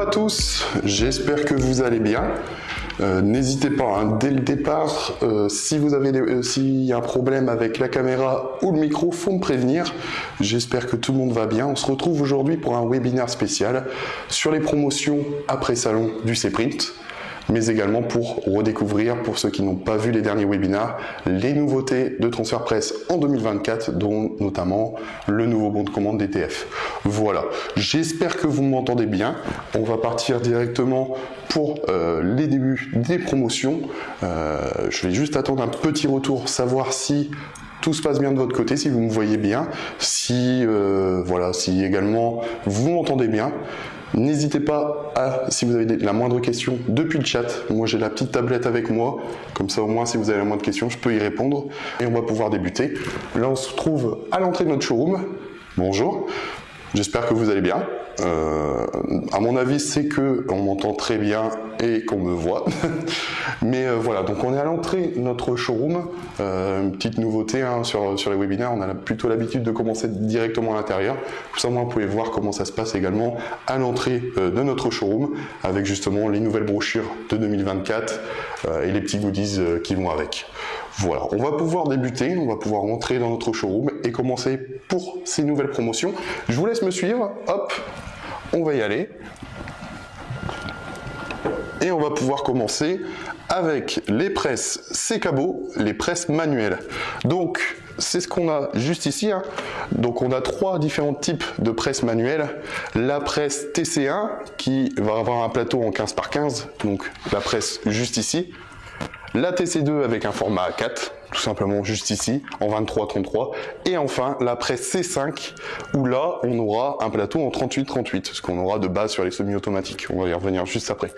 tous, j'espère que vous allez bien. N'hésitez pas, dès le départ, s'il y a un problème avec la caméra ou le micro, faut me prévenir. J'espère que tout le monde va bien. On se retrouve aujourd'hui pour un webinaire spécial sur les promotions après salon du Cprint, mais également pour redécouvrir, pour ceux qui n'ont pas vu les derniers webinaires, les nouveautés de Transfert Presse en 2024, dont notamment le nouveau bon de commande DTF. Voilà, j'espère que vous m'entendez bien. On va partir directement pour les débuts des promotions. Je vais juste attendre un petit retour, savoir si tout se passe bien de votre côté, si vous me voyez bien, si également vous m'entendez bien. N'hésitez pas si vous avez la moindre question depuis le chat. Moi j'ai la petite tablette avec moi, comme ça au moins si vous avez la moindre question, je peux y répondre et on va pouvoir débuter. Là on se trouve à l'entrée de notre showroom. Bonjour, j'espère que vous allez bien. À mon avis c'est que on m'entend très bien et qu'on me voit. Mais voilà, donc on est à l'entrée de notre showroom. Une petite nouveauté sur les webinaires, on a plutôt l'habitude de commencer directement à l'intérieur. Tout ça, vous pouvez voir comment ça se passe également à l'entrée de notre showroom, avec justement les nouvelles brochures de 2024 et les petits goodies qui vont avec. Voilà, on va pouvoir débuter, on va pouvoir rentrer dans notre showroom et commencer pour ces nouvelles promotions. Je vous laisse me suivre, hop, on va y aller. Et on va pouvoir commencer avec les presses C-Cabot, les presses manuelles. Donc, c'est ce qu'on a juste ici. Donc, on a trois différents types de presses manuelles. La presse TC1, qui va avoir un plateau en 15 par 15, donc la presse juste ici. La TC2 avec un format A4, tout simplement juste ici, en 23-33. Et enfin, la presse C5, où là, on aura un plateau en 38-38, ce qu'on aura de base sur les semi-automatiques. On va y revenir juste après.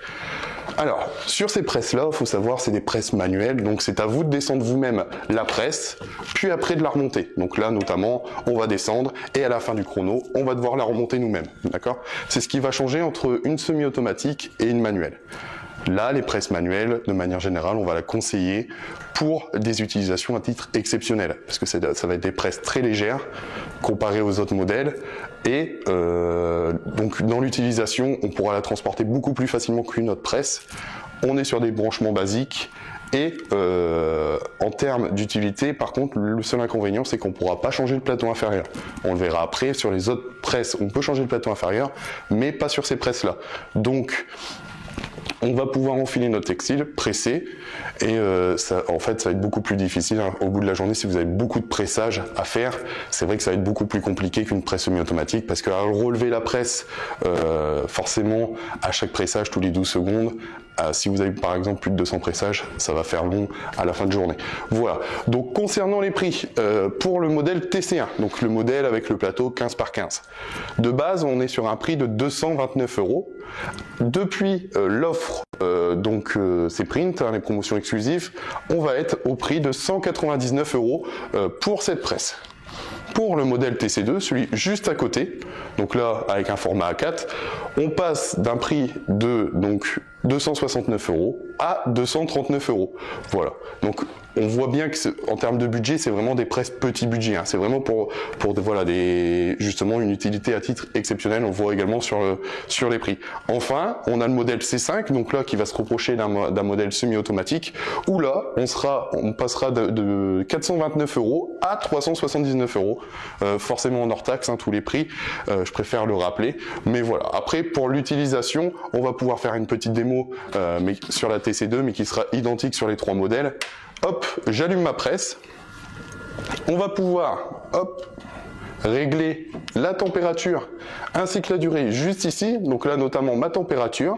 Alors, sur ces presses-là, il faut savoir, c'est des presses manuelles, donc c'est à vous de descendre vous-même la presse, puis après de la remonter. Donc là, notamment, on va descendre, et à la fin du chrono, on va devoir la remonter nous-mêmes, d'accord? C'est ce qui va changer entre une semi-automatique et une manuelle. Là, les presses manuelles, de manière générale, on va la conseiller pour des utilisations à titre exceptionnel, parce que ça va être des presses très légères comparées aux autres modèles, et donc dans l'utilisation, on pourra la transporter beaucoup plus facilement qu'une autre presse. On est sur des branchements basiques, et en termes d'utilité, par contre, le seul inconvénient, c'est qu'on ne pourra pas changer le plateau inférieur. On le verra après, sur les autres presses, on peut changer le plateau inférieur, mais pas sur ces presses-là. Donc, on va pouvoir enfiler notre textile, presser, et en fait ça va être beaucoup plus difficile au bout de la journée si vous avez beaucoup de pressage à faire. C'est vrai que ça va être beaucoup plus compliqué qu'une presse semi-automatique, parce qu'à relever la presse, forcément à chaque pressage tous les 12 secondes, si vous avez par exemple plus de 200 pressages, ça va faire long à la fin de journée. Voilà, donc concernant les prix, pour le modèle TC1, donc le modèle avec le plateau 15 par 15, de base on est sur un prix de 229 €. Depuis l'offre Cprint, les promotions exclusives, on va être au prix de 199 € pour cette presse. Pour le modèle TC2, celui juste à côté, donc là avec un format A4, on passe d'un prix de 269 € à 239 €. Voilà. Donc on voit bien que en termes de budget, c'est vraiment des presses petit budget. C'est vraiment pour justement une utilité à titre exceptionnel. On le voit également sur les prix. Enfin, on a le modèle C5, donc là qui va se rapprocher d'un modèle semi-automatique, où là on passera de 429 € à 379 €. Forcément en hors taxe, tous les prix. Je préfère le rappeler. Mais voilà. Après, pour l'utilisation, on va pouvoir faire une petite démo mais sur la TC2, mais qui sera identique sur les trois modèles. Hop, j'allume ma presse. On va pouvoir, régler la température ainsi que la durée juste ici. Donc là, notamment ma température.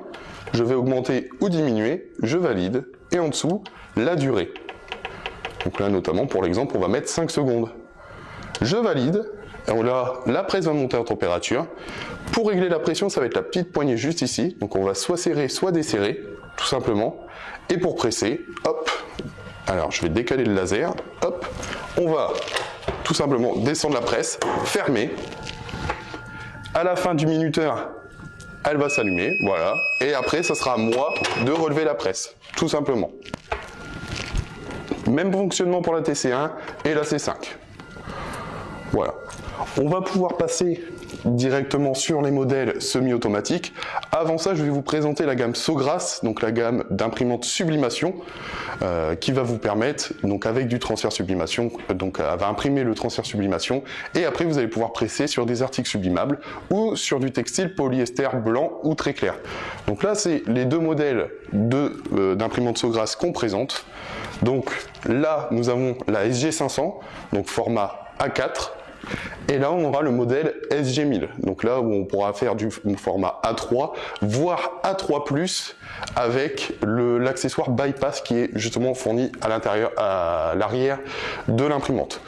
Je vais augmenter ou diminuer. Je valide. Et en dessous, la durée. Donc là, notamment, pour l'exemple, on va mettre 5 secondes. Je valide. Et là, la presse va monter en température. Pour régler la pression, ça va être la petite poignée juste ici. Donc on va soit serrer, soit desserrer, tout simplement. Et pour presser, hop. Alors je vais décaler le laser. Hop. On va tout simplement descendre la presse, fermer. À la fin du minuteur, elle va s'allumer. Voilà. Et après, ça sera à moi de relever la presse, tout simplement. Même fonctionnement pour la TC1 et la C5. Voilà. On va pouvoir passer directement sur les modèles semi-automatiques. Avant ça, je vais vous présenter la gamme Sogras, donc la gamme d'imprimantes sublimation, qui va vous permettre, donc avec du transfert sublimation, donc elle va imprimer le transfert sublimation, et après vous allez pouvoir presser sur des articles sublimables ou sur du textile polyester blanc ou très clair. Donc là, c'est les deux modèles d'imprimantes Sogras qu'on présente. Donc là, nous avons la SG500, donc format A4. Et là, on aura le modèle SG1000. Donc là, où on pourra faire du format A3, voire A3+, avec l'accessoire bypass qui est justement fourni à l'intérieur, à l'arrière de l'imprimante.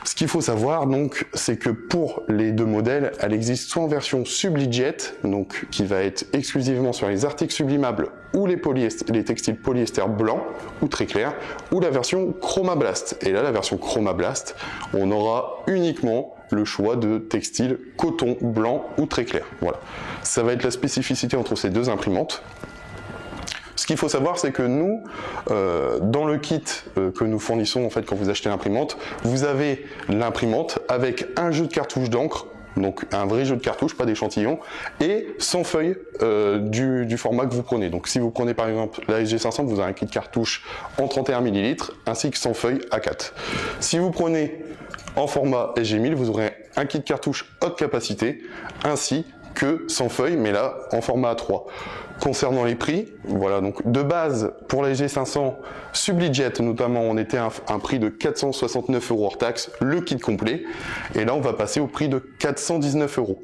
Ce qu'il faut savoir donc, c'est que pour les deux modèles, elle existe soit en version SubliJet, donc qui va être exclusivement sur les articles sublimables ou les textiles polyester blanc ou très clair, ou la version Chromablast. Et là, la version Chromablast, on aura uniquement le choix de textile coton blanc ou très clair. Voilà. Ça va être la spécificité entre ces deux imprimantes. Ce qu'il faut savoir, c'est que nous, dans le kit que nous fournissons en fait quand vous achetez l'imprimante, vous avez l'imprimante avec un jeu de cartouches d'encre, donc un vrai jeu de cartouches, pas d'échantillon, et 100 feuilles du format que vous prenez. Donc si vous prenez par exemple la SG500, vous avez un kit de cartouches en 31 ml, ainsi que 100 feuilles A4. Si vous prenez en format SG1000, vous aurez un kit de cartouches haute capacité, ainsi que 100 feuilles, mais là en format A3. Concernant les prix, voilà, donc de base pour la G500 SubliJet notamment, on était à un prix de 469 € hors taxe, le kit complet, et là on va passer au prix de 419 €.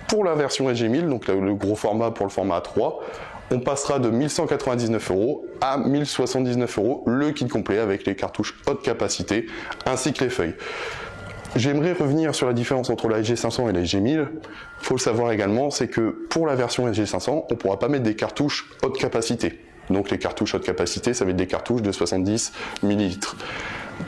Pour la version SG1000, donc le gros format pour le format A3, on passera de 1199 € à 1079 €, le kit complet avec les cartouches haute capacité ainsi que les feuilles. J'aimerais revenir sur la différence entre la SG500 et la SG1000. Il faut le savoir également, c'est que pour la version SG500, on ne pourra pas mettre des cartouches haute capacité. Donc les cartouches haute capacité, ça va être des cartouches de 70 ml.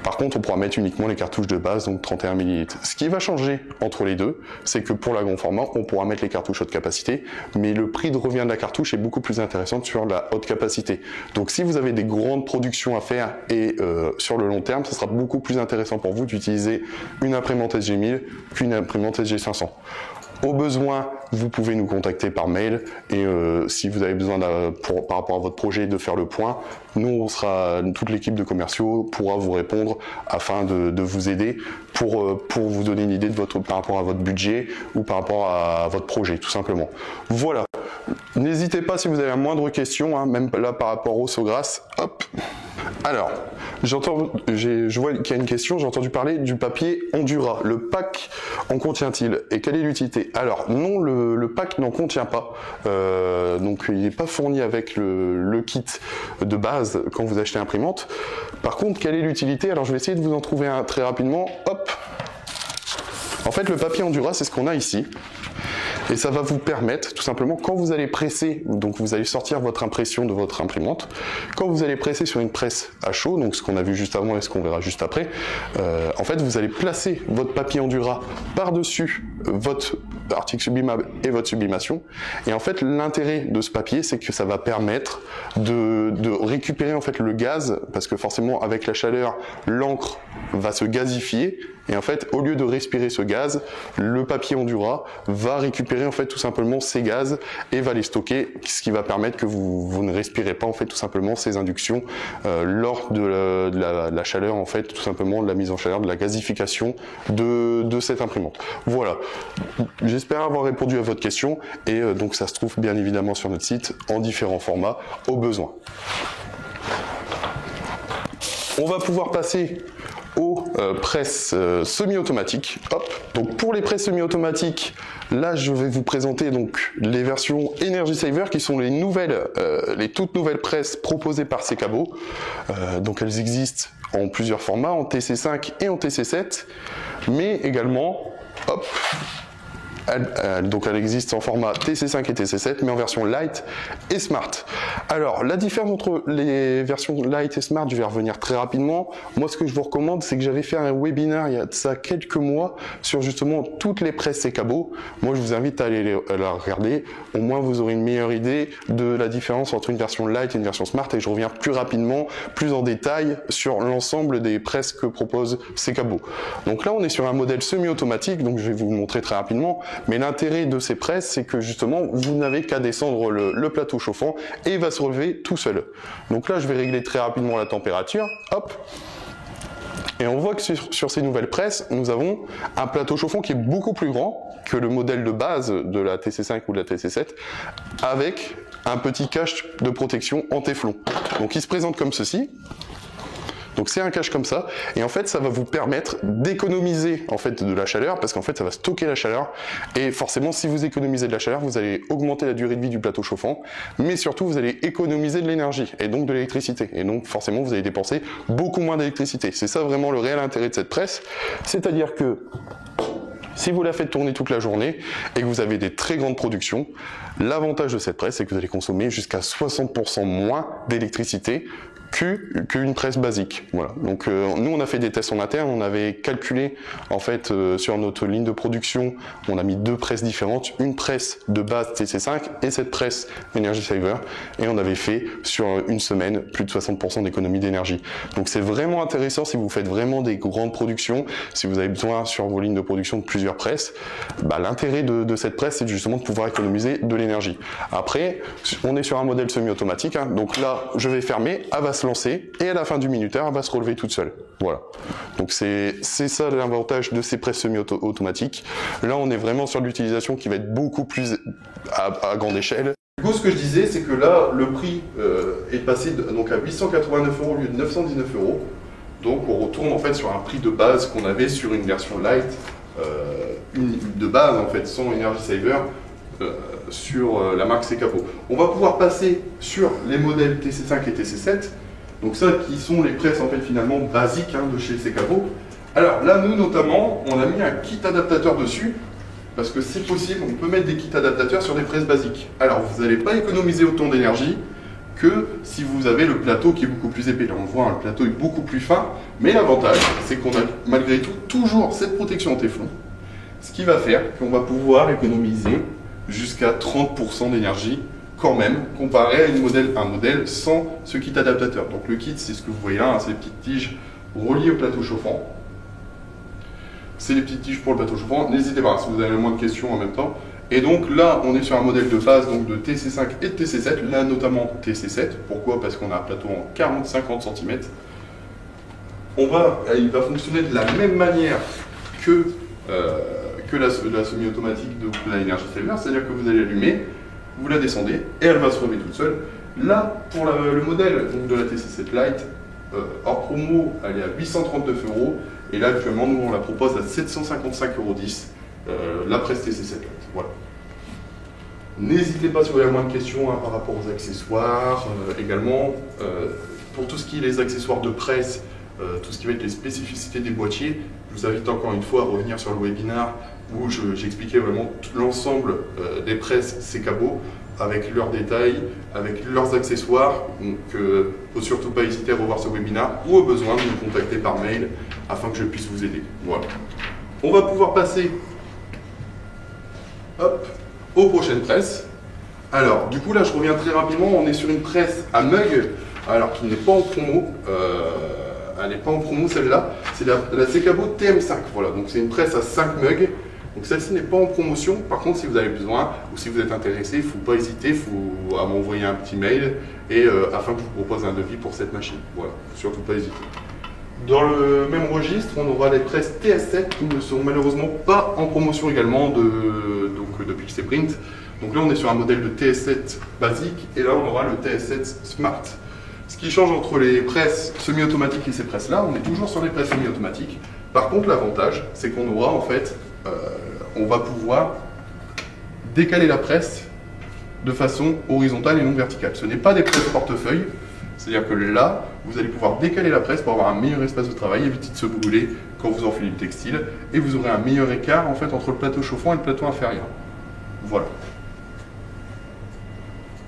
Par contre, on pourra mettre uniquement les cartouches de base, donc 31 ml. Ce qui va changer entre les deux, c'est que pour la grand format, on pourra mettre les cartouches haute capacité, mais le prix de revient de la cartouche est beaucoup plus intéressant sur la haute capacité. Donc si vous avez des grandes productions à faire et sur le long terme, ce sera beaucoup plus intéressant pour vous d'utiliser une imprimante SG1000 qu'une imprimante SG500. Au besoin, vous pouvez nous contacter par mail et si vous avez besoin par rapport à votre projet de faire le point, nous toute l'équipe de commerciaux pourra vous répondre afin de vous aider pour vous donner une idée par rapport à votre budget ou par rapport à votre projet tout simplement. Voilà. N'hésitez pas si vous avez la moindre question, hein, même là par rapport au Sogras. Hop. Alors, je vois qu'il y a une question, j'ai entendu parler du papier Ondura. Le pack en contient-il et quelle est l'utilité? Alors non, le pack n'en contient pas, donc il n'est pas fourni avec le kit de base quand vous achetez l'imprimante. Par contre, quelle est l'utilité? Alors je vais essayer de vous en trouver un très rapidement. Hop. En fait, le papier Ondura, c'est ce qu'on a ici. Et ça va vous permettre, tout simplement, quand vous allez presser, donc vous allez sortir votre impression de votre imprimante, quand vous allez presser sur une presse à chaud, donc ce qu'on a vu juste avant et ce qu'on verra juste après, en fait, vous allez placer votre papier Ondura par-dessus votre article sublimable et votre sublimation. Et en fait, l'intérêt de ce papier, c'est que ça va permettre de récupérer en fait le gaz, parce que forcément, avec la chaleur, l'encre va se gazifier. Et en fait, au lieu de respirer ce gaz, le papier Ondura va récupérer en fait tout simplement ces gaz et va les stocker, ce qui va permettre que vous ne respirez pas en fait tout simplement ces inductions lors de la chaleur en fait tout simplement de la mise en chaleur, de la gazification de cette imprimante. Voilà. J'espère avoir répondu à votre question et donc ça se trouve bien évidemment sur notre site en différents formats au besoin. On va pouvoir passer aux presses semi-automatiques. Hop. Donc pour les presses semi-automatiques, là je vais vous présenter donc les versions Energy Saver qui sont les toutes nouvelles presses proposées par Secabo. Donc elles existent en plusieurs formats, en TC5 et en TC7, mais également, hop. Donc elle existe en format TC5 et TC7 mais en version Light et Smart. Alors la différence entre les versions Light et Smart, je vais revenir très rapidement. Moi ce que je vous recommande, c'est que j'avais fait un webinaire il y a de ça quelques mois sur justement toutes les presses Secabo. Moi je vous invite à aller la regarder, au moins vous aurez une meilleure idée de la différence entre une version Light et une version Smart et je reviens plus rapidement, plus en détail sur l'ensemble des presses que propose Secabo. Donc là on est sur un modèle semi-automatique, donc je vais vous le montrer très rapidement. mais l'intérêt de ces presses, c'est que justement, vous n'avez qu'à descendre le plateau chauffant et il va se relever tout seul. Donc là, je vais régler très rapidement la température, hop. Et on voit que sur ces nouvelles presses, nous avons un plateau chauffant qui est beaucoup plus grand que le modèle de base de la TC5 ou de la TC7, avec un petit cache de protection en téflon. Donc il se présente comme ceci. Donc c'est un cache comme ça, et en fait ça va vous permettre d'économiser en fait de la chaleur, parce qu'en fait ça va stocker la chaleur, et forcément si vous économisez de la chaleur, vous allez augmenter la durée de vie du plateau chauffant, mais surtout vous allez économiser de l'énergie, et donc de l'électricité, et donc forcément vous allez dépenser beaucoup moins d'électricité. C'est ça vraiment le réel intérêt de cette presse, c'est-à-dire que si vous la faites tourner toute la journée et que vous avez des très grandes productions, l'avantage de cette presse c'est que vous allez consommer jusqu'à 60% moins d'électricité qu'une presse basique. Voilà. Donc nous on a fait des tests en interne, on avait calculé en fait sur notre ligne de production, on a mis deux presses différentes, une presse de base TC5 et cette presse Energy Saver, et on avait fait sur une semaine plus de 60% d'économie d'énergie. Donc c'est vraiment intéressant si vous faites vraiment des grandes productions, si vous avez besoin sur vos lignes de production de plusieurs presses, bah, l'intérêt de cette presse c'est justement de pouvoir économiser de l'énergie. Après on est sur un modèle semi-automatique, hein, donc là je vais fermer, elle va se lancer et à la fin du minuteur elle va se relever toute seule. Voilà. Donc c'est ça l'avantage de ces presses semi-automatiques. Là on est vraiment sur l'utilisation qui va être beaucoup plus à grande échelle. Du coup ce que je disais c'est que là le prix est passé donc à 889 € au lieu de 919 €. Donc on retourne en fait sur un prix de base qu'on avait sur une version light de base en fait sans Energy Saver. Sur la marque Secabo. On va pouvoir passer sur les modèles TC5 et TC7, donc ça qui sont les presses en fait finalement basiques hein, de chez Secabo. Alors là nous notamment on a mis un kit adaptateur dessus parce que c'est possible, on peut mettre des kits adaptateurs sur des presses basiques. Alors vous n'allez pas économiser autant d'énergie que si vous avez le plateau qui est beaucoup plus épais. Là on voit le plateau est beaucoup plus fin, mais l'avantage c'est qu'on a malgré tout toujours cette protection en téflon, ce qui va faire qu'on va pouvoir économiser jusqu'à 30% d'énergie quand même, comparé à un modèle sans ce kit adaptateur. Donc le kit, c'est ce que vous voyez là, hein, c'est les petites tiges reliées au plateau chauffant. C'est les petites tiges pour le plateau chauffant. N'hésitez pas, si vous avez moins de questions en même temps. Et donc là, on est sur un modèle de base donc de TC5 et de TC7, là notamment TC7. Pourquoi? Parce qu'on a un plateau en 40-50 cm. Il va fonctionner de la même manière que la semi-automatique de la Energy Saver, c'est-à-dire que vous allez allumer, vous la descendez et elle va se relever toute seule. Là, pour le modèle donc, de la TC7 Lite, hors promo, elle est à 839 €, et là actuellement, nous on la propose à 755,10 €, la presse TC7 Lite. Voilà. N'hésitez pas si vous avez moins de questions hein, par rapport aux accessoires, également pour tout ce qui est les accessoires de presse, tout ce qui va être les spécificités des boîtiers. Je vous invite encore une fois à revenir sur le webinaire où j'expliquais vraiment l'ensemble des presses Secabo avec leurs détails, avec leurs accessoires. Donc, il ne faut surtout pas hésiter à revoir ce webinaire ou au besoin de me contacter par mail afin que je puisse vous aider. Voilà. On va pouvoir passer aux prochaines presses. Alors, du coup, là, je reviens très rapidement. On est sur une presse à mug, alors qui n'est pas en promo. Elle n'est pas en promo celle-là, c'est la Secabo TM5, voilà, donc c'est une presse à 5 mugs, donc celle-ci n'est pas en promotion. Par contre si vous avez besoin ou si vous êtes intéressé, il ne faut pas hésiter à m'envoyer un petit mail et afin que je vous propose un devis pour cette machine, voilà, surtout pas hésiter. Dans le même registre, on aura les presses TS7 qui ne sont malheureusement pas en promotion également de Pixeprint. Donc là on est sur un modèle de TS7 basique et là on aura le TS7 Smart. Ce qui change entre les presses semi-automatiques et ces presses-là, on est toujours sur les presses semi-automatiques. Par contre, l'avantage, c'est qu'on aura en fait, on va pouvoir décaler la presse de façon horizontale et non verticale. Ce n'est pas des presses portefeuille, c'est-à-dire que là, vous allez pouvoir décaler la presse pour avoir un meilleur espace de travail, éviter de se brûler quand vous enfilez le textile, et vous aurez un meilleur écart en fait entre le plateau chauffant et le plateau inférieur. Voilà.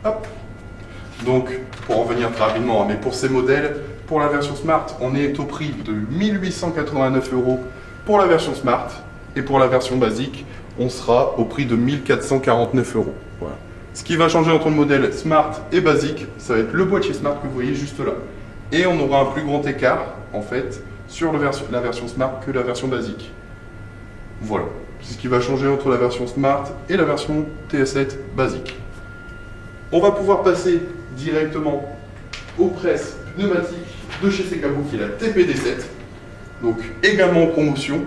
Hop. Donc, pour en revenir très rapidement, mais pour ces modèles, pour la version Smart, on est au prix de 1889 € pour la version Smart, et pour la version basique, on sera au prix de 1449 €. Voilà. Ce qui va changer entre le modèle Smart et basique, ça va être le boîtier Smart que vous voyez juste là. Et on aura un plus grand écart, en fait, sur la version Smart que la version basique. Voilà. C'est ce qui va changer entre la version Smart et la version TS7 basique. On va pouvoir passer directement aux presses pneumatiques de chez Sekabo qui est la TPD7. Donc également en promotion.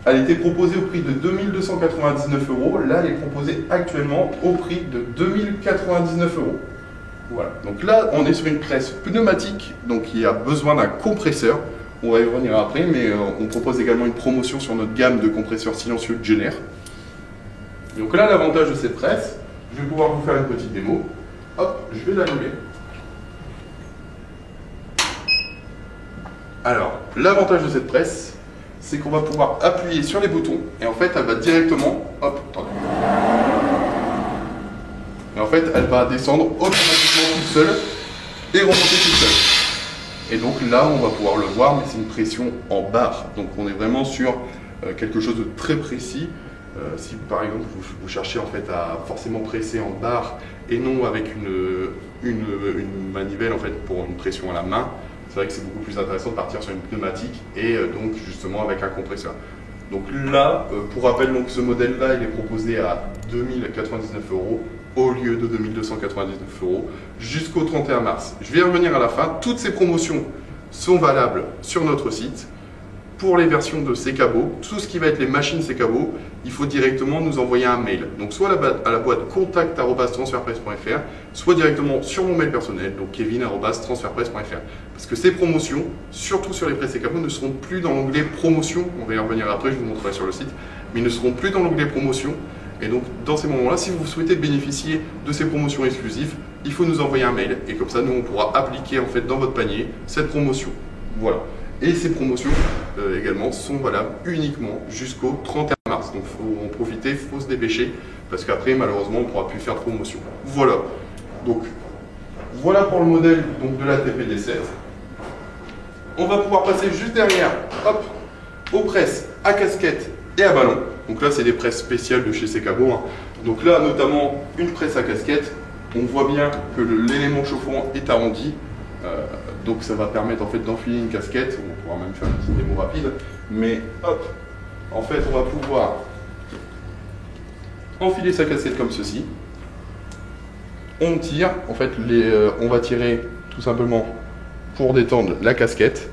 Elle était proposée au prix de 2299 €. Là, elle est proposée actuellement au prix de 2099 €. Voilà. Donc là, on est sur une presse pneumatique, donc qui a besoin d'un compresseur. On va y revenir après, mais on propose également une promotion sur notre gamme de compresseurs silencieux Jenner. Donc là, l'avantage de cette presse, je vais pouvoir vous faire une petite démo. Hop, je vais l'allumer. Alors, l'avantage de cette presse, c'est qu'on va pouvoir appuyer sur les boutons et en fait, elle va directement, hop, attendez. Et en fait, elle va descendre automatiquement toute seule et remonter toute seule. Et donc là, on va pouvoir le voir, mais c'est une pression en barre. Donc on est vraiment sur quelque chose de très précis. Si par exemple vous cherchez en fait à forcément presser en barre et non avec une manivelle en fait pour une pression à la main, c'est vrai que c'est beaucoup plus intéressant de partir sur une pneumatique et donc justement avec un compresseur. Donc là, pour rappel, donc ce modèle-là, il est proposé à 2099 € au lieu de 2299 € jusqu'au 31 mars. Je vais y revenir à la fin. Toutes ces promotions sont valables sur notre site. Pour les versions de Sekabo, tout ce qui va être les machines Sekabo, il faut directement nous envoyer un mail. Donc soit à la boîte contact@transferpresse.fr, soit directement sur mon mail personnel, donc kevin@transferpresse.fr. Parce que ces promotions, surtout sur les presses Sekabo, ne seront plus dans l'onglet promotion. On va y revenir après, je vous montrerai sur le site, mais ils ne seront plus dans l'onglet promotion. Et donc dans ces moments-là, si vous souhaitez bénéficier de ces promotions exclusives, il faut nous envoyer un mail et comme ça, nous on pourra appliquer en fait dans votre panier cette promotion. Voilà. Et ces promotions également sont valables uniquement jusqu'au 31 mars. Donc il faut en profiter, il faut se dépêcher, parce qu'après malheureusement on ne pourra plus faire de promotion. Voilà. Donc voilà pour le modèle donc, de la TPD7. On va pouvoir passer juste derrière, hop, aux presses à casquette et à ballon. Donc là c'est des presses spéciales de chez Sekabo. Hein. Donc là notamment une presse à casquette. On voit bien que l'élément chauffant est arrondi. Donc ça va permettre en fait d'enfiler une casquette, on pourra même faire une petite démo rapide, mais hop, en fait on va pouvoir enfiler sa casquette comme ceci, on tire, en fait on va tirer tout simplement pour détendre la casquette,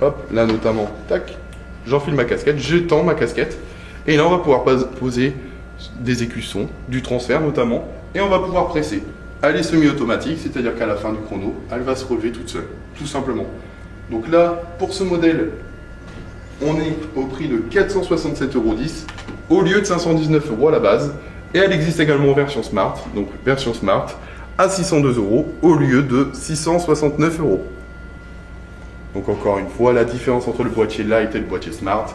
hop, là notamment, tac, j'enfile ma casquette, je tends ma casquette, et là on va pouvoir poser des écussons, du transfert notamment, et on va pouvoir presser. Elle est semi-automatique, c'est-à-dire qu'à la fin du chrono, elle va se relever toute seule, tout simplement. Donc là, pour ce modèle, on est au prix de 467,10 € au lieu de 519 € à la base. Et elle existe également en version Smart, donc version Smart, à 602 € au lieu de 669 €. Donc encore une fois, la différence entre le boîtier Light et le boîtier Smart,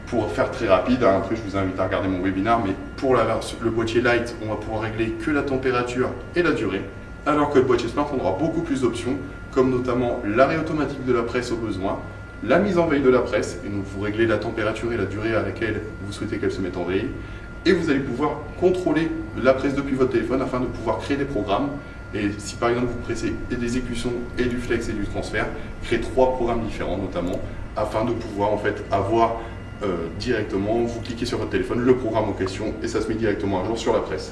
pour faire très rapide, hein, après je vous invite à regarder mon webinaire, mais pour le boîtier Light, on va pouvoir régler que la température et la durée, alors que le boîtier Smart, on aura beaucoup plus d'options, comme notamment l'arrêt automatique de la presse au besoin, la mise en veille de la presse, et donc vous réglez la température et la durée à laquelle vous souhaitez qu'elle se mette en veille, et vous allez pouvoir contrôler la presse depuis votre téléphone afin de pouvoir créer des programmes. Et si par exemple vous pressez des écussons et du flex et du transfert, créez 3 programmes différents notamment, afin de pouvoir en fait avoir directement, vous cliquez sur votre téléphone, le programme en question et ça se met directement à jour sur la presse.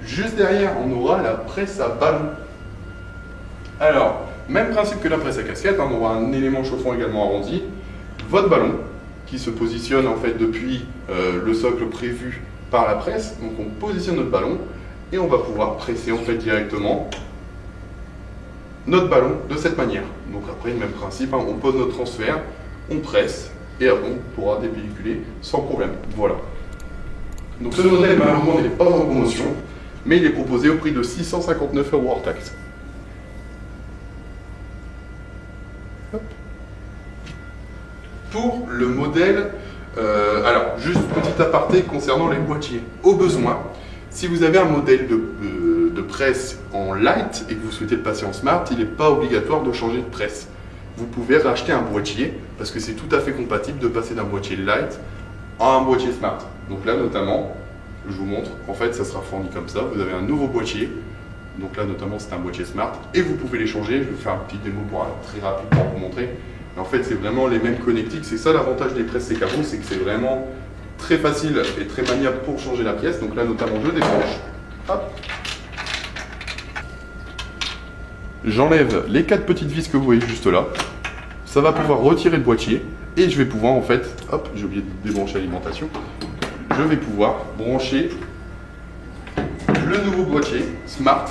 Juste derrière, on aura la presse à ballon. Alors, même principe que la presse à casquette, hein, on aura un élément chauffant également arrondi, votre ballon qui se positionne en fait depuis le socle prévu par la presse. Donc on positionne notre ballon et on va pouvoir presser en fait directement notre ballon de cette manière. Donc après, le même principe, hein, on pose notre transfert, on presse, et après on pourra dépelliculer sans problème. Voilà. Donc ce modèle malheureusement n'est pas en promotion, mais il est proposé au prix de 659 € hors taxe. Hop. Pour le modèle, alors juste petit aparté concernant les boîtiers. Au besoin, si vous avez un modèle de presse en light et que vous souhaitez le passer en smart, il n'est pas obligatoire de changer de presse. Vous pouvez racheter un boîtier parce que c'est tout à fait compatible de passer d'un boîtier light à un boîtier smart. Donc là notamment, je vous montre, en fait ça sera fourni comme ça, vous avez un nouveau boîtier, donc là notamment c'est un boîtier smart et vous pouvez les changer. Je vais vous faire une petite démo très rapide pour vous montrer. Mais en fait c'est vraiment les mêmes connectiques, c'est ça l'avantage des presses Sekabo, c'est que c'est vraiment très facile et très maniable pour changer la pièce. Donc là notamment je débranche. Hop. J'enlève les 4 petites vis que vous voyez juste là. Ça va pouvoir retirer le boîtier et je vais pouvoir en fait, hop, j'ai oublié de débrancher l'alimentation. Je vais pouvoir brancher le nouveau boîtier Smart.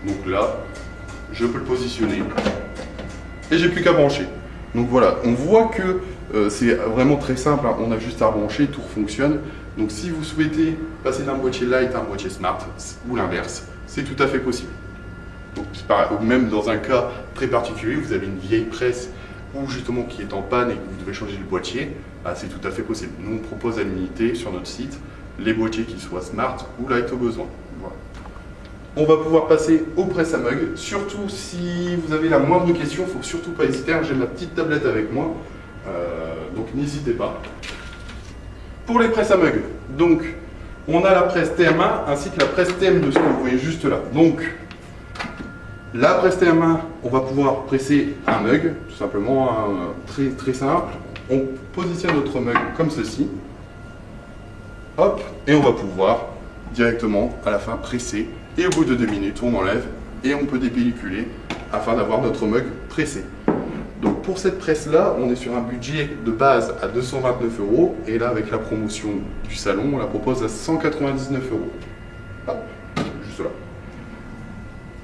Donc là, je peux le positionner et j'ai plus qu'à brancher. Donc voilà, on voit que c'est vraiment très simple, hein. On a juste à brancher, tout fonctionne. Donc si vous souhaitez passer d'un boîtier light à un boîtier Smart ou l'inverse, c'est tout à fait possible. Donc, même dans un cas très particulier, vous avez une vieille presse ou justement qui est en panne et que vous devez changer le boîtier, bah, c'est tout à fait possible. Nous on propose à l'unité sur notre site les boîtiers qui soient Smart ou light au besoin. Voilà. On va pouvoir passer aux presses à mug. Surtout si vous avez la moindre question, il ne faut surtout pas hésiter. J'ai ma petite tablette avec moi, donc n'hésitez pas. Pour les presses à mug, donc on a la presse TM1 ainsi que la presse TM2, ce que vous voyez juste là. Donc la presse TM1, on va pouvoir presser un mug, tout simplement, très, très simple. On positionne notre mug comme ceci. Hop, et on va pouvoir directement à la fin presser. Et au bout de 2 minutes, on enlève et on peut dépelliculer afin d'avoir notre mug pressé. Donc pour cette presse-là, on est sur un budget de base à 229 €. Et là, avec la promotion du salon, on la propose à 199 €. Hop, juste là.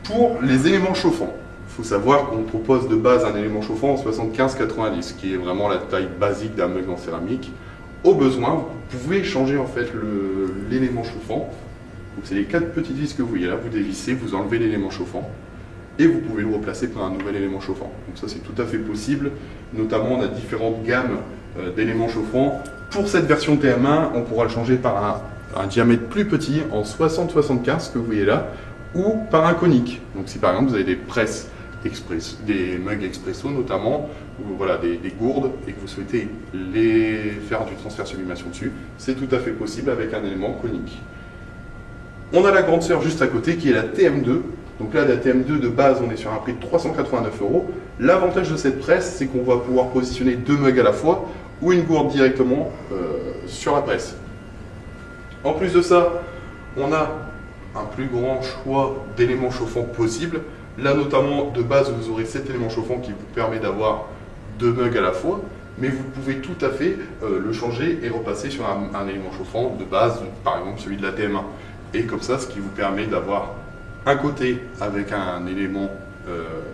Pour les éléments chauffants, il faut savoir qu'on propose de base un élément chauffant en 75-90, qui est vraiment la taille basique d'un mug en céramique. Au besoin, vous pouvez changer en fait l'élément chauffant. C'est les 4 petites vis que vous voyez là, vous dévissez, vous enlevez l'élément chauffant et vous pouvez le replacer par un nouvel élément chauffant. Donc ça c'est tout à fait possible, notamment on a différentes gammes d'éléments chauffants. Pour cette version TM1, on pourra le changer par un diamètre plus petit en 60-75 que vous voyez là, ou par un conique. Donc si par exemple vous avez des presses express, des mugs expresso notamment, ou voilà, des gourdes, et que vous souhaitez les faire du transfert sublimation dessus, c'est tout à fait possible avec un élément conique. On a la grande sœur juste à côté qui est la TM2. Donc là, la TM2 de base, on est sur un prix de 389 €. L'avantage de cette presse, c'est qu'on va pouvoir positionner 2 mugs à la fois ou une gourde directement sur la presse. En plus de ça, on a un plus grand choix d'éléments chauffants possibles. Là, notamment, de base, vous aurez cet élément chauffant qui vous permet d'avoir 2 mugs à la fois. Mais vous pouvez tout à fait le changer et repasser sur un élément chauffant de base, par exemple celui de la TM1. Et comme ça, ce qui vous permet d'avoir un côté avec un élément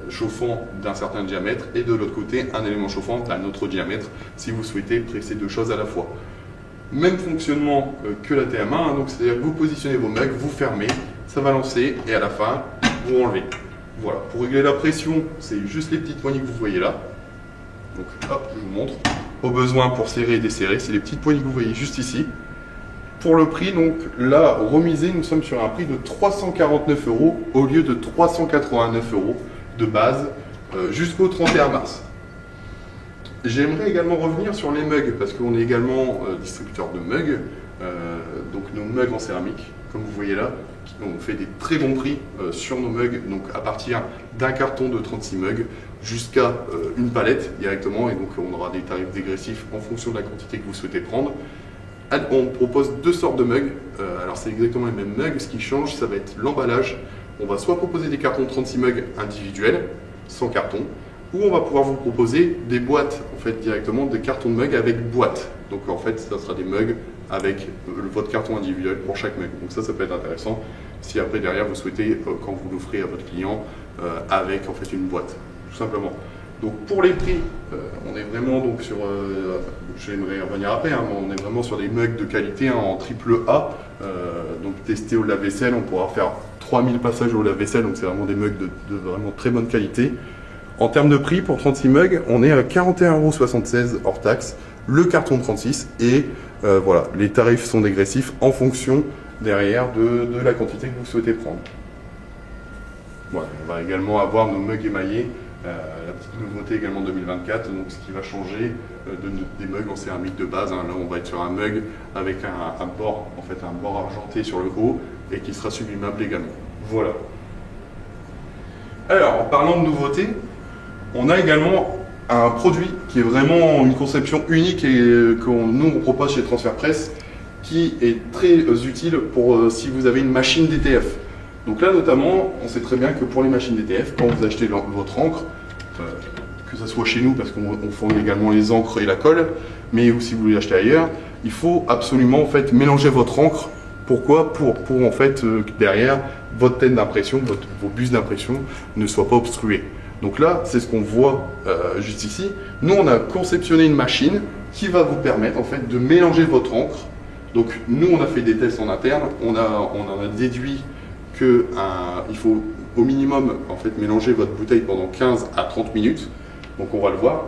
chauffant d'un certain diamètre et de l'autre côté un élément chauffant d'un autre diamètre si vous souhaitez presser 2 choses à la fois. Même fonctionnement que la TM1, hein, donc c'est-à-dire que vous positionnez vos mugs, vous fermez, ça va lancer et à la fin, vous enlevez. Voilà, pour régler la pression, c'est juste les petites poignées que vous voyez là. Donc hop, je vous montre. Au besoin pour serrer et desserrer, c'est les petites poignées que vous voyez juste ici. Pour le prix, donc là, remisé, nous sommes sur un prix de 349 € au lieu de 389 € de base jusqu'au 31 mars. J'aimerais également revenir sur les mugs parce qu'on est également distributeur de mugs, donc nos mugs en céramique, comme vous voyez là, on fait des très bons prix sur nos mugs, donc à partir d'un carton de 36 mugs jusqu'à une palette directement, et donc on aura des tarifs dégressifs en fonction de la quantité que vous souhaitez prendre. On propose 2 sortes de mugs, alors c'est exactement les mêmes mugs, ce qui change ça va être l'emballage. On va soit proposer des cartons 36 mugs individuels, sans carton, ou on va pouvoir vous proposer des boîtes, en fait directement des cartons de mugs avec boîte. Donc en fait ça sera des mugs avec votre carton individuel pour chaque mug. Donc ça peut être intéressant si après derrière vous souhaitez, quand vous l'offrez à votre client, avec en fait une boîte, tout simplement. Donc pour les prix, on est vraiment donc sur, j'aimerais revenir après, hein, mais on est vraiment sur des mugs de qualité hein, en triple A, donc testés au lave-vaisselle, on pourra faire 3000 passages au lave-vaisselle, donc c'est vraiment des mugs de vraiment très bonne qualité. En termes de prix, pour 36 mugs, on est à 41,76 € hors taxe, le carton 36, et voilà, les tarifs sont dégressifs en fonction derrière de la quantité que vous souhaitez prendre. Voilà, on va également avoir nos mugs émaillés. La petite nouveauté également 2024, donc ce qui va changer des mugs en céramique de base. Hein. Là, on va être sur un mug avec un bord, en fait, un bord argenté sur le haut et qui sera sublimable également. Voilà. Alors, en parlant de nouveautés, on a également un produit qui est vraiment une conception unique et que nous on propose chez Transfert Presse. qui est très utile pour si vous avez une machine DTF. Donc là notamment, on sait très bien que pour les machines DTF, quand vous achetez votre encre, que ce soit chez nous parce qu'on fournit également les encres et la colle, mais ou si vous voulez l'acheter ailleurs, il faut absolument en fait mélanger votre encre. Pourquoi? Pour en fait derrière votre tête d'impression, vos bus d'impression ne soient pas obstrués. Donc là, c'est ce qu'on voit juste ici. Nous, on a conceptionné une machine qui va vous permettre en fait de mélanger votre encre. Donc nous, on a fait des tests en interne, on en a déduit qu'il faut au minimum en fait mélanger votre bouteille pendant 15 à 30 minutes. Donc on va le voir.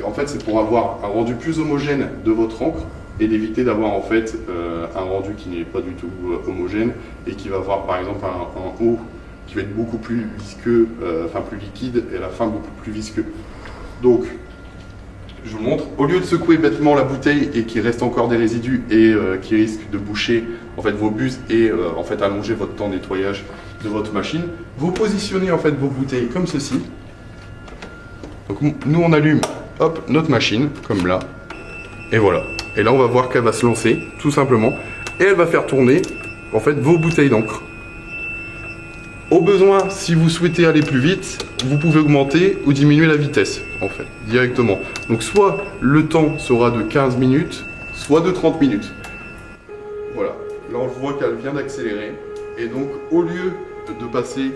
En fait, c'est pour avoir un rendu plus homogène de votre encre et d'éviter d'avoir en fait un rendu qui n'est pas du tout homogène et qui va avoir par exemple un haut qui va être beaucoup plus visqueux, enfin plus liquide et à la fin beaucoup plus visqueux. Donc, je vous montre, au lieu de secouer bêtement la bouteille et qu'il reste encore des résidus et qui risque de boucher en fait vos buses et en fait allonger votre temps de nettoyage de votre machine, vous positionnez en fait vos bouteilles comme ceci. Donc nous on allume hop notre machine comme là et voilà. Et là on va voir qu'elle va se lancer tout simplement et elle va faire tourner en fait vos bouteilles d'encre. Au besoin, si vous souhaitez aller plus vite, vous pouvez augmenter ou diminuer la vitesse, en fait, directement. Donc soit le temps sera de 15 minutes, soit de 30 minutes. Voilà, là on voit qu'elle vient d'accélérer. Et donc au lieu de passer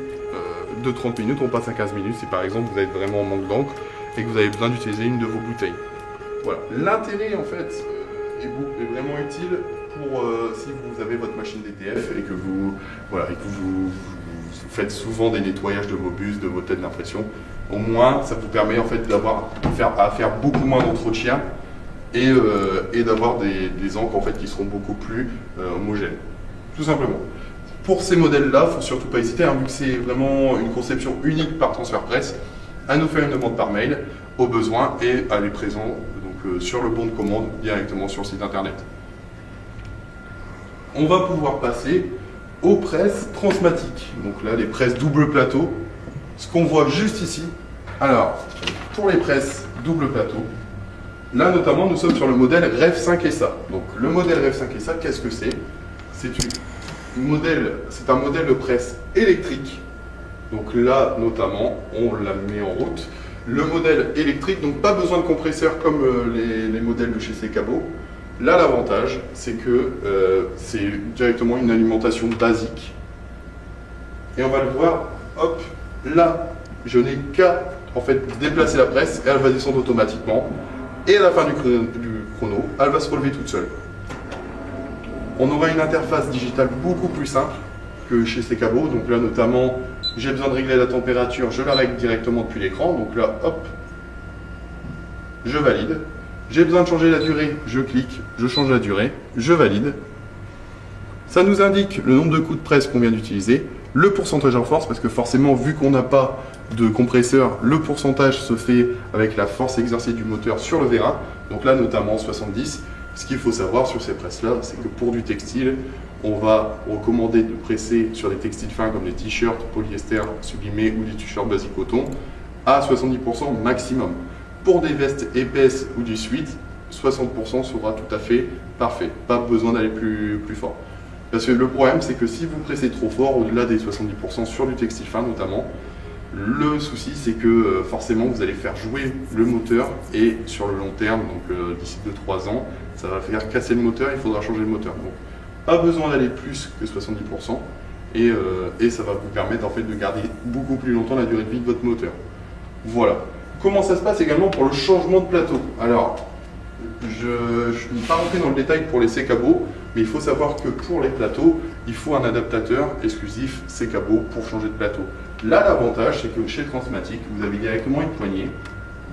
de 30 minutes, on passe à 15 minutes. Si par exemple vous êtes vraiment en manque d'encre et que vous avez besoin d'utiliser une de vos bouteilles. Voilà, l'intérêt en fait est vraiment utile pour si vous avez votre machine DTF et que vous faites souvent des nettoyages de vos bus, de vos têtes d'impression. Au moins, ça vous permet en fait à faire beaucoup moins d'entretien et d'avoir des encres en fait qui seront beaucoup plus homogènes. Tout simplement. Pour ces modèles-là, il ne faut surtout pas hésiter, hein, vu que c'est vraiment une conception unique par transfert presse, à nous faire une demande par mail au besoin et à les présenter sur le bon de commande directement sur le site internet. On va pouvoir passer aux presses transmatiques. Donc là, les presses double plateau. Ce qu'on voit juste ici. Alors, pour les presses double plateau, là notamment, nous sommes sur le modèle REV 5 SA. Donc le modèle REV 5 SA, qu'est-ce que c'est? C'est un modèle de presse électrique. Donc là, notamment, on la met en route. Le modèle électrique, donc pas besoin de compresseur comme les modèles de chez Secabo. Là, l'avantage, c'est que c'est directement une alimentation basique. Et on va le voir, hop, là, je n'ai qu'à en fait déplacer la presse et elle va descendre automatiquement. Et à la fin du chrono, elle va se relever toute seule. On aura une interface digitale beaucoup plus simple que chez Secabo. Donc là, notamment, j'ai besoin de régler la température, je la règle directement depuis l'écran. Donc là, hop, je valide. J'ai besoin de changer la durée, je clique, je change la durée, je valide. Ça nous indique le nombre de coups de presse qu'on vient d'utiliser, le pourcentage en force, parce que forcément, vu qu'on n'a pas de compresseur, le pourcentage se fait avec la force exercée du moteur sur le vérin. Donc là, notamment 70. Ce qu'il faut savoir sur ces presses-là, c'est que pour du textile, on va recommander de presser sur des textiles fins comme des t-shirts polyester sublimés ou des t-shirts basiques coton à 70% maximum. Pour des vestes épaisses ou du sweat, 60% sera tout à fait parfait. Pas besoin d'aller plus fort. Parce que le problème, c'est que si vous pressez trop fort, au-delà des 70% sur du textile fin notamment, le souci, c'est que forcément, vous allez faire jouer le moteur et sur le long terme, donc d'ici 2-3 ans, ça va faire casser le moteur, il faudra changer le moteur. Donc, pas besoin d'aller plus que 70% et ça va vous permettre en fait de garder beaucoup plus longtemps la durée de vie de votre moteur. Voilà. Comment ça se passe également pour le changement de plateau? Alors, je ne vais pas rentrer dans le détail pour les Secabo, mais il faut savoir que pour les plateaux, il faut un adaptateur exclusif Secabo pour changer de plateau. Là, l'avantage, c'est que chez Transmatic, vous avez directement une poignée,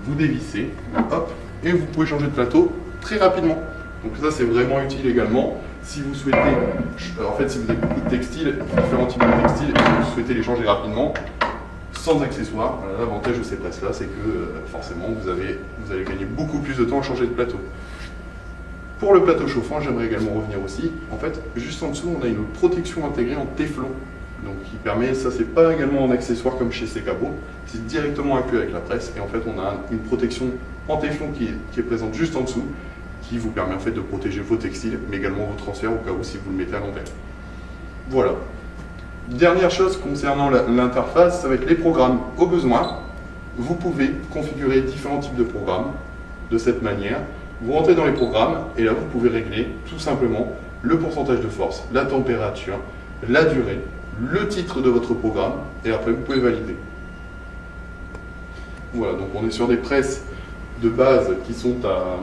vous dévissez, hop, et vous pouvez changer de plateau très rapidement. Donc ça, c'est vraiment utile également. Si vous souhaitez, en fait, si vous avez beaucoup de textiles, différents types de textiles, et que vous souhaitez les changer rapidement, sans accessoires, l'avantage de ces presses-là, c'est que forcément, vous allez gagner beaucoup plus de temps à changer de plateau. Pour le plateau chauffant, j'aimerais également revenir aussi. En fait, juste en dessous, on a une protection intégrée en téflon. Donc, qui permet, ça c'est pas également un accessoire comme chez Secabo, c'est directement inclus avec la presse. Et en fait, on a une protection en téflon qui est présente juste en dessous, qui vous permet en fait de protéger vos textiles, mais également vos transferts au cas où si vous le mettez à l'envers. Voilà. Dernière chose concernant l'interface, ça va être les programmes. Au besoin, vous pouvez configurer différents types de programmes de cette manière. Vous rentrez dans les programmes et là vous pouvez régler tout simplement le pourcentage de force, la température, la durée, le titre de votre programme et après vous pouvez valider. Voilà, donc on est sur des presses de base qui sont à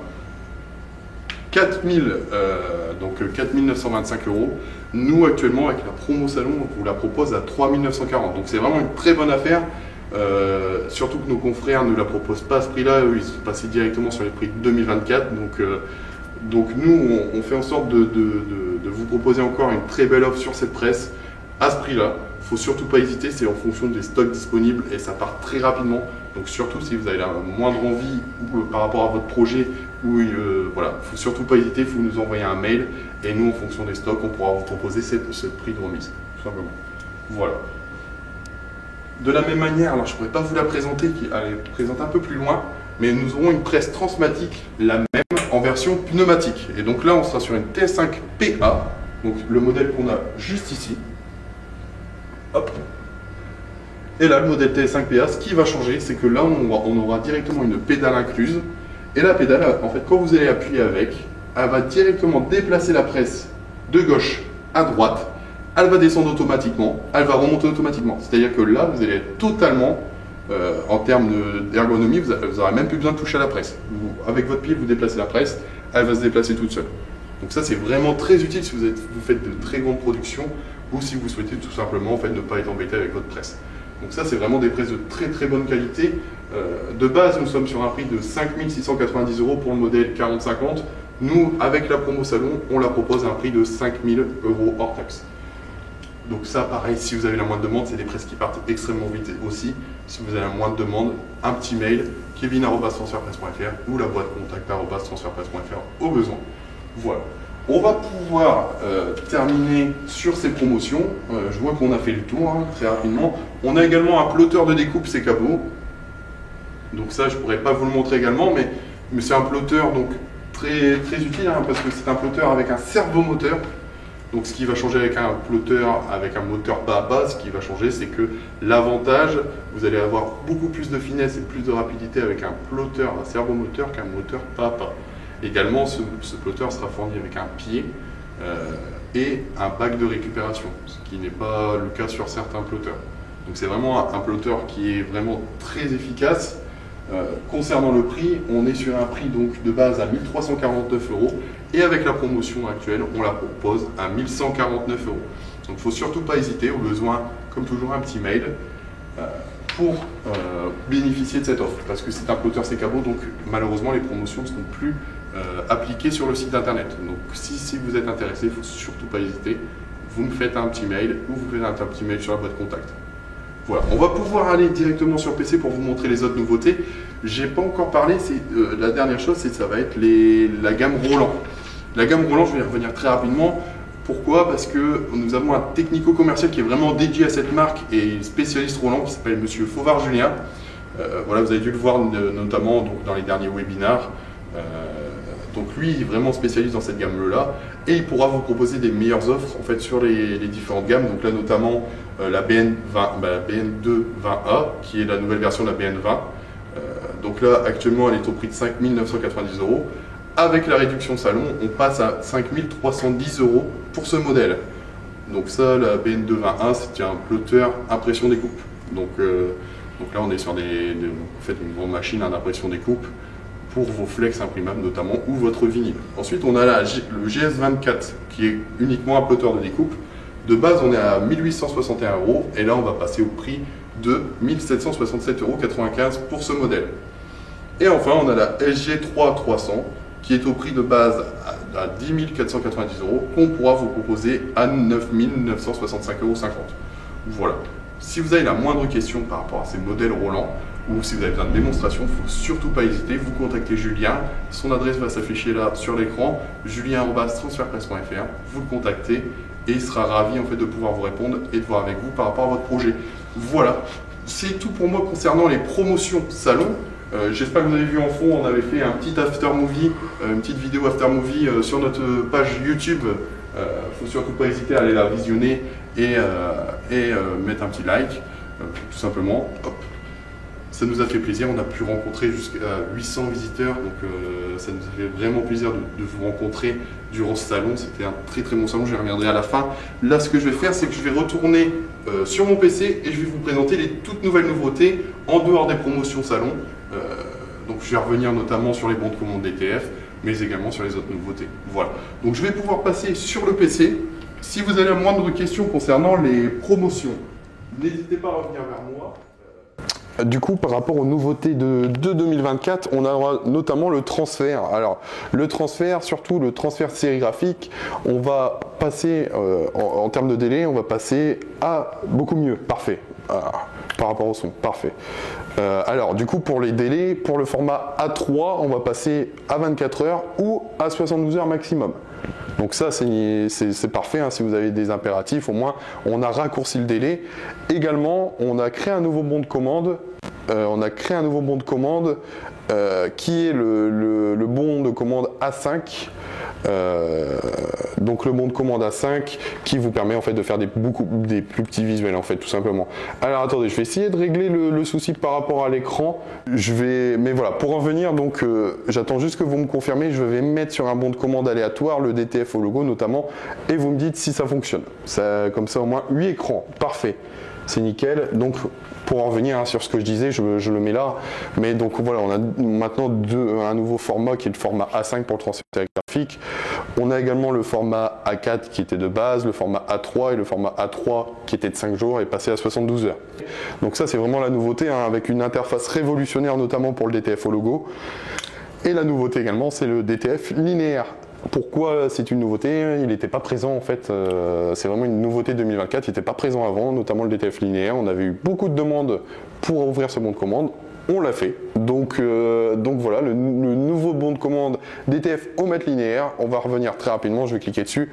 4 925 €. Nous, actuellement, avec la promo salon, on vous la propose à 3 940. Donc, c'est vraiment une très bonne affaire. Surtout que nos confrères ne la proposent pas à ce prix-là. Eux, ils sont passés directement sur les prix de 2024. Donc nous, on fait en sorte de vous proposer encore une très belle offre sur cette presse à ce prix-là. Il ne faut surtout pas hésiter, c'est en fonction des stocks disponibles et ça part très rapidement. Donc surtout si vous avez la moindre envie par rapport à votre projet, voilà, il ne faut surtout pas hésiter, il faut nous envoyer un mail et nous, en fonction des stocks, on pourra vous proposer ce prix de remise, tout simplement. Voilà. De la même manière, alors je ne pourrais pas vous la présenter, elle est présente un peu plus loin, mais nous aurons une presse Transmatic, la même en version pneumatique. Et donc là, on sera sur une TS5 PA, donc le modèle qu'on a juste ici. Hop. Et là, le modèle TS5 PA, ce qui va changer, c'est que là, on aura directement une pédale incluse. Et la pédale, en fait, quand vous allez appuyer avec, elle va directement déplacer la presse de gauche à droite. Elle va descendre automatiquement, elle va remonter automatiquement. C'est-à-dire que là, vous allez être totalement, en termes d'ergonomie, vous n'aurez même plus besoin de toucher à la presse. Avec votre pied, vous déplacez la presse, elle va se déplacer toute seule. Donc ça, c'est vraiment très utile si vous faites de très grandes productions ou si vous souhaitez tout simplement en fait, ne pas être embêté avec votre presse. Donc ça, c'est vraiment des presses de très très bonne qualité. De base, nous sommes sur un prix de 5 690 € pour le modèle 4050. Nous, avec la promo salon, on la propose à un prix de 5 000 € hors taxe. Donc ça, pareil, si vous avez la moindre demande, c'est des presses qui partent extrêmement vite aussi. Si vous avez la moindre demande, un petit mail, kevin@transferpresse.fr ou la boîte contact@transferpresse.fr au besoin. Voilà. On va pouvoir terminer sur ces promotions. Je vois qu'on a fait le tour hein, très rapidement. On a également un plotter de découpe Sekabo. Donc ça, je ne pourrais pas vous le montrer également, mais c'est un plotter donc, très, très utile hein, parce que c'est un plotter avec un servomoteur. Donc ce qui va changer avec un plotter, avec un moteur pas à pas, ce qui va changer, c'est que l'avantage, vous allez avoir beaucoup plus de finesse et plus de rapidité avec un plotter, un servomoteur qu'un moteur pas à pas. Également, ce plotter sera fourni avec un pied et un bac de récupération, ce qui n'est pas le cas sur certains plotters. Donc c'est vraiment un plotter qui est vraiment très efficace. Concernant le prix, on est sur un prix donc de base à 1 349 € et avec la promotion actuelle, on la propose à 1 149 €. Donc il ne faut surtout pas hésiter, au besoin, comme toujours, un petit mail pour bénéficier de cette offre. Parce que c'est un plotter Sekabo, donc malheureusement les promotions ne seront plus appliquées sur le site internet. Donc si vous êtes intéressé, il ne faut surtout pas hésiter. Vous me faites un petit mail ou vous faites un petit mail sur la boîte contact. Voilà, on va pouvoir aller directement sur PC pour vous montrer les autres nouveautés. J'ai pas encore parlé, la dernière chose, ça va être la gamme Roland. La gamme Roland, je vais y revenir très rapidement. Pourquoi? Parce que nous avons un technico-commercial qui est vraiment dédié à cette marque et spécialiste Roland qui s'appelle Monsieur Fauvard Julien. Voilà, vous avez dû le voir notamment donc, dans les derniers webinars. Donc lui, il est vraiment spécialiste dans cette gamme-là et il pourra vous proposer des meilleures offres en fait, sur les différentes gammes. Donc là, notamment la BN220A, qui est la nouvelle version de la BN20. Donc là, actuellement, elle est au prix de 5 990 €. Avec la réduction salon, on passe à 5 310 € pour ce modèle. Donc ça, la BN220A, c'est un plotter impression découpe. Donc là, on est sur une grande machine d'impression découpe pour vos flex imprimables notamment ou votre vinyle. Ensuite, on a le GS24 qui est uniquement un plotter de découpe. De base, on est à 1 861 € et là, on va passer au prix de 1 767,95 € pour ce modèle. Et enfin, on a la SG3300 qui est au prix de base à 10 490 € qu'on pourra vous proposer à 9 965,50 €. Voilà. Si vous avez la moindre question par rapport à ces modèles Roland ou si vous avez besoin de démonstration, il ne faut surtout pas hésiter, vous contactez Julien. Son adresse va s'afficher là sur l'écran, julien@transferpresse.fr. Vous le contactez et il sera ravi en fait, de pouvoir vous répondre et de voir avec vous par rapport à votre projet. Voilà, c'est tout pour moi concernant les promotions salon. J'espère que vous avez vu en fond, on avait fait un petit after movie, une petite vidéo after movie sur notre page YouTube. Faut surtout pas hésiter à aller la visionner et mettre un petit like, tout simplement. Hop. Ça nous a fait plaisir, on a pu rencontrer jusqu'à 800 visiteurs, donc ça nous a fait vraiment plaisir de vous rencontrer durant ce salon. C'était un très très bon salon, je reviendrai à la fin. Là, ce que je vais faire, c'est que je vais retourner sur mon PC et je vais vous présenter les toutes nouvelles nouveautés en dehors des promotions salon. Donc je vais revenir notamment sur les bons de commande DTF, mais également sur les autres nouveautés. Voilà, donc je vais pouvoir passer sur le PC. Si vous avez la moindre question concernant les promotions, n'hésitez pas à revenir vers moi. Du coup, par rapport aux nouveautés de 2024, on aura notamment le transfert. Alors, le transfert, surtout le transfert sérigraphique, on va passer, en termes de délai, on va passer à beaucoup mieux. Parfait. Par rapport au son, parfait. Alors, du coup, pour les délais, pour le format A3, on va passer à 24 heures ou à 72 heures maximum. Donc ça, c'est parfait, hein, si vous avez des impératifs, au moins on a raccourci le délai. Également, on a créé un nouveau bon de commande. Qui est le bon de commande A5. Donc le bon de commande A5 qui vous permet en fait de faire des plus petits visuels en fait, tout simplement. Alors attendez, je vais essayer de régler le souci par rapport à l'écran. Mais voilà, pour en venir, donc j'attends juste que vous me confirmez. Je vais mettre sur un bon de commande aléatoire le DTF au logo notamment, et vous me dites si ça fonctionne. Comme ça au moins 8 écrans, parfait. C'est nickel. Donc pour en revenir sur ce que je disais, je le mets là. Mais donc voilà, on a maintenant un nouveau format qui est le format A5 pour le transfert graphique. On a également le format A4 qui était de base, le format A3 et le format A3 qui était de 5 jours et passé à 72 heures. Donc ça c'est vraiment la nouveauté, hein, avec une interface révolutionnaire notamment pour le DTF au logo. Et la nouveauté également, c'est le DTF linéaire. Pourquoi c'est une nouveauté? Il n'était pas présent en fait, c'est vraiment une nouveauté 2024, il n'était pas présent avant, notamment le DTF linéaire. On avait eu beaucoup de demandes pour ouvrir ce bon de commande, on l'a fait. Donc voilà, le nouveau bon de commande DTF au mètre linéaire, on va revenir très rapidement, je vais cliquer dessus.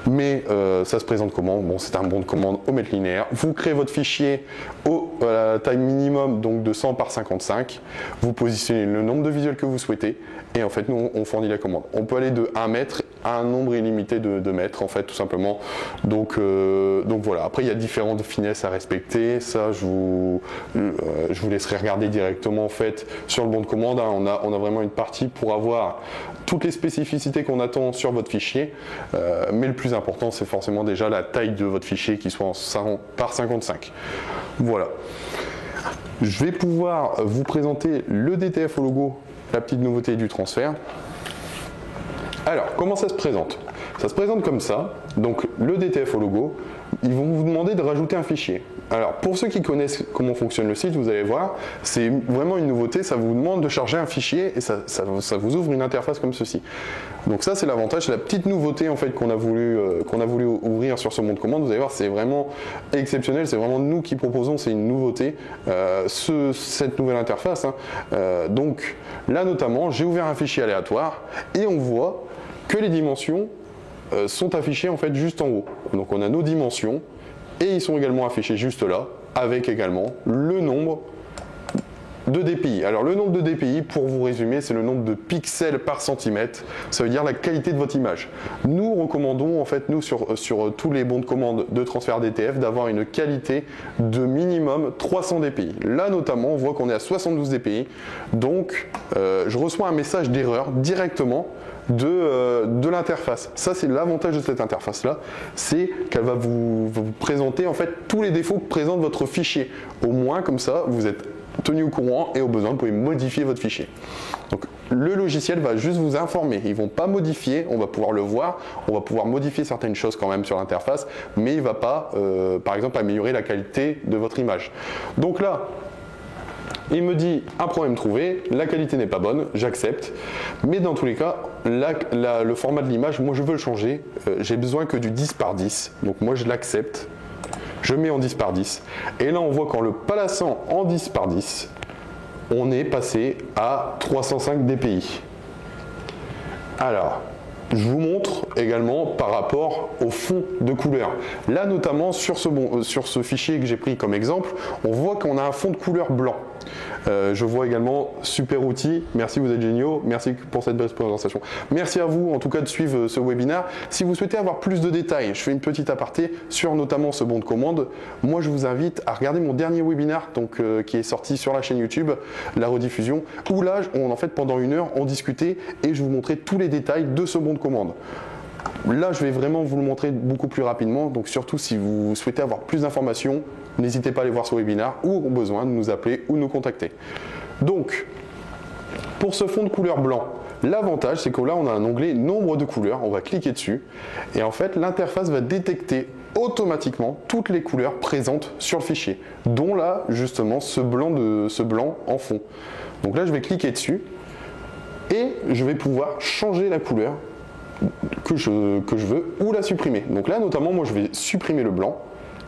Mais ça se présente comment? Bon, c'est un bon de commande au mètre linéaire. Vous créez votre fichier à la taille minimum, donc de 100 par 55. Vous positionnez le nombre de visuels que vous souhaitez. Et en fait, nous, on fournit la commande. On peut aller de 1 mètre à un nombre illimité de mètres, en fait, tout simplement. Donc voilà. Après, il y a différentes finesses à respecter. Ça, je vous laisserai regarder directement, en fait, sur le bon de commande. Hein. On a vraiment une partie pour avoir toutes les spécificités qu'on attend sur votre fichier. Mais le plus important, c'est forcément déjà la taille de votre fichier qui soit en 100 par 55. Voilà. Je vais pouvoir vous présenter le DTF au logo, la petite nouveauté du transfert. Alors, comment ça se présente? Ça se présente comme ça. Donc, le DTF au logo, ils vont vous demander de rajouter un fichier. Alors, pour ceux qui connaissent comment fonctionne le site, vous allez voir, c'est vraiment une nouveauté. Ça vous demande de charger un fichier et ça vous ouvre une interface comme ceci. Donc ça, c'est l'avantage, c'est la petite nouveauté en fait qu'on a voulu ouvrir sur ce bon de commande. Vous allez voir, c'est vraiment exceptionnel. C'est vraiment nous qui proposons, c'est une nouveauté, cette nouvelle interface. Hein. Donc là, notamment, j'ai ouvert un fichier aléatoire et on voit que les dimensions sont affichées en fait juste en haut. Donc on a nos dimensions. Et ils sont également affichés juste là, avec également le nombre de dpi. Alors le nombre de dpi, pour vous résumer, c'est le nombre de pixels par centimètre. Ça veut dire la qualité de votre image. Nous recommandons, en fait, nous sur tous les bons de commande de transfert DTF, d'avoir une qualité de minimum 300 dpi. Là notamment, on voit qu'on est à 72 dpi. Donc je reçois un message d'erreur directement de l'interface. Ça, c'est l'avantage de cette interface là, c'est qu'elle va vous présenter en fait tous les défauts que présente votre fichier. Au moins comme ça, vous êtes tenu au courant et au besoin, vous pouvez modifier votre fichier. Donc le logiciel va juste vous informer, ils ne vont pas modifier, on va pouvoir le voir, on va pouvoir modifier certaines choses quand même sur l'interface, mais il ne va pas, par exemple, améliorer la qualité de votre image. Donc là, il me dit un problème trouvé, la qualité n'est pas bonne, j'accepte. Mais dans tous les cas, le format de l'image, moi je veux le changer. J'ai besoin que du 10 par 10. Donc moi je l'accepte. Je mets en 10 par 10. Et là on voit qu'en le plaçant en 10 par 10, on est passé à 305 dpi. Alors, je vous montre également par rapport au fond de couleur. Là notamment sur ce fichier que j'ai pris comme exemple, on voit qu'on a un fond de couleur blanc. Je vois également super outil, merci, vous êtes géniaux, merci pour cette belle présentation. Merci à vous en tout cas de suivre ce webinaire. Si vous souhaitez avoir plus de détails, je fais une petite aparté sur notamment ce bon de commande. Moi je vous invite à regarder mon dernier webinaire donc, qui est sorti sur la chaîne YouTube, la rediffusion, où là en fait pendant 1 heure on discutait et je vous montrais tous les détails de ce bon de commande. Là, je vais vraiment vous le montrer beaucoup plus rapidement. Donc, surtout si vous souhaitez avoir plus d'informations, n'hésitez pas à aller voir ce webinaire ou au besoin de nous appeler ou de nous contacter. Donc, pour ce fond de couleur blanc, l'avantage, c'est que là, on a un onglet nombre de couleurs. On va cliquer dessus et en fait, l'interface va détecter automatiquement toutes les couleurs présentes sur le fichier, dont là, justement, ce blanc en fond. Donc là, je vais cliquer dessus et je vais pouvoir changer la couleur que je veux ou la supprimer. Donc là notamment moi je vais supprimer le blanc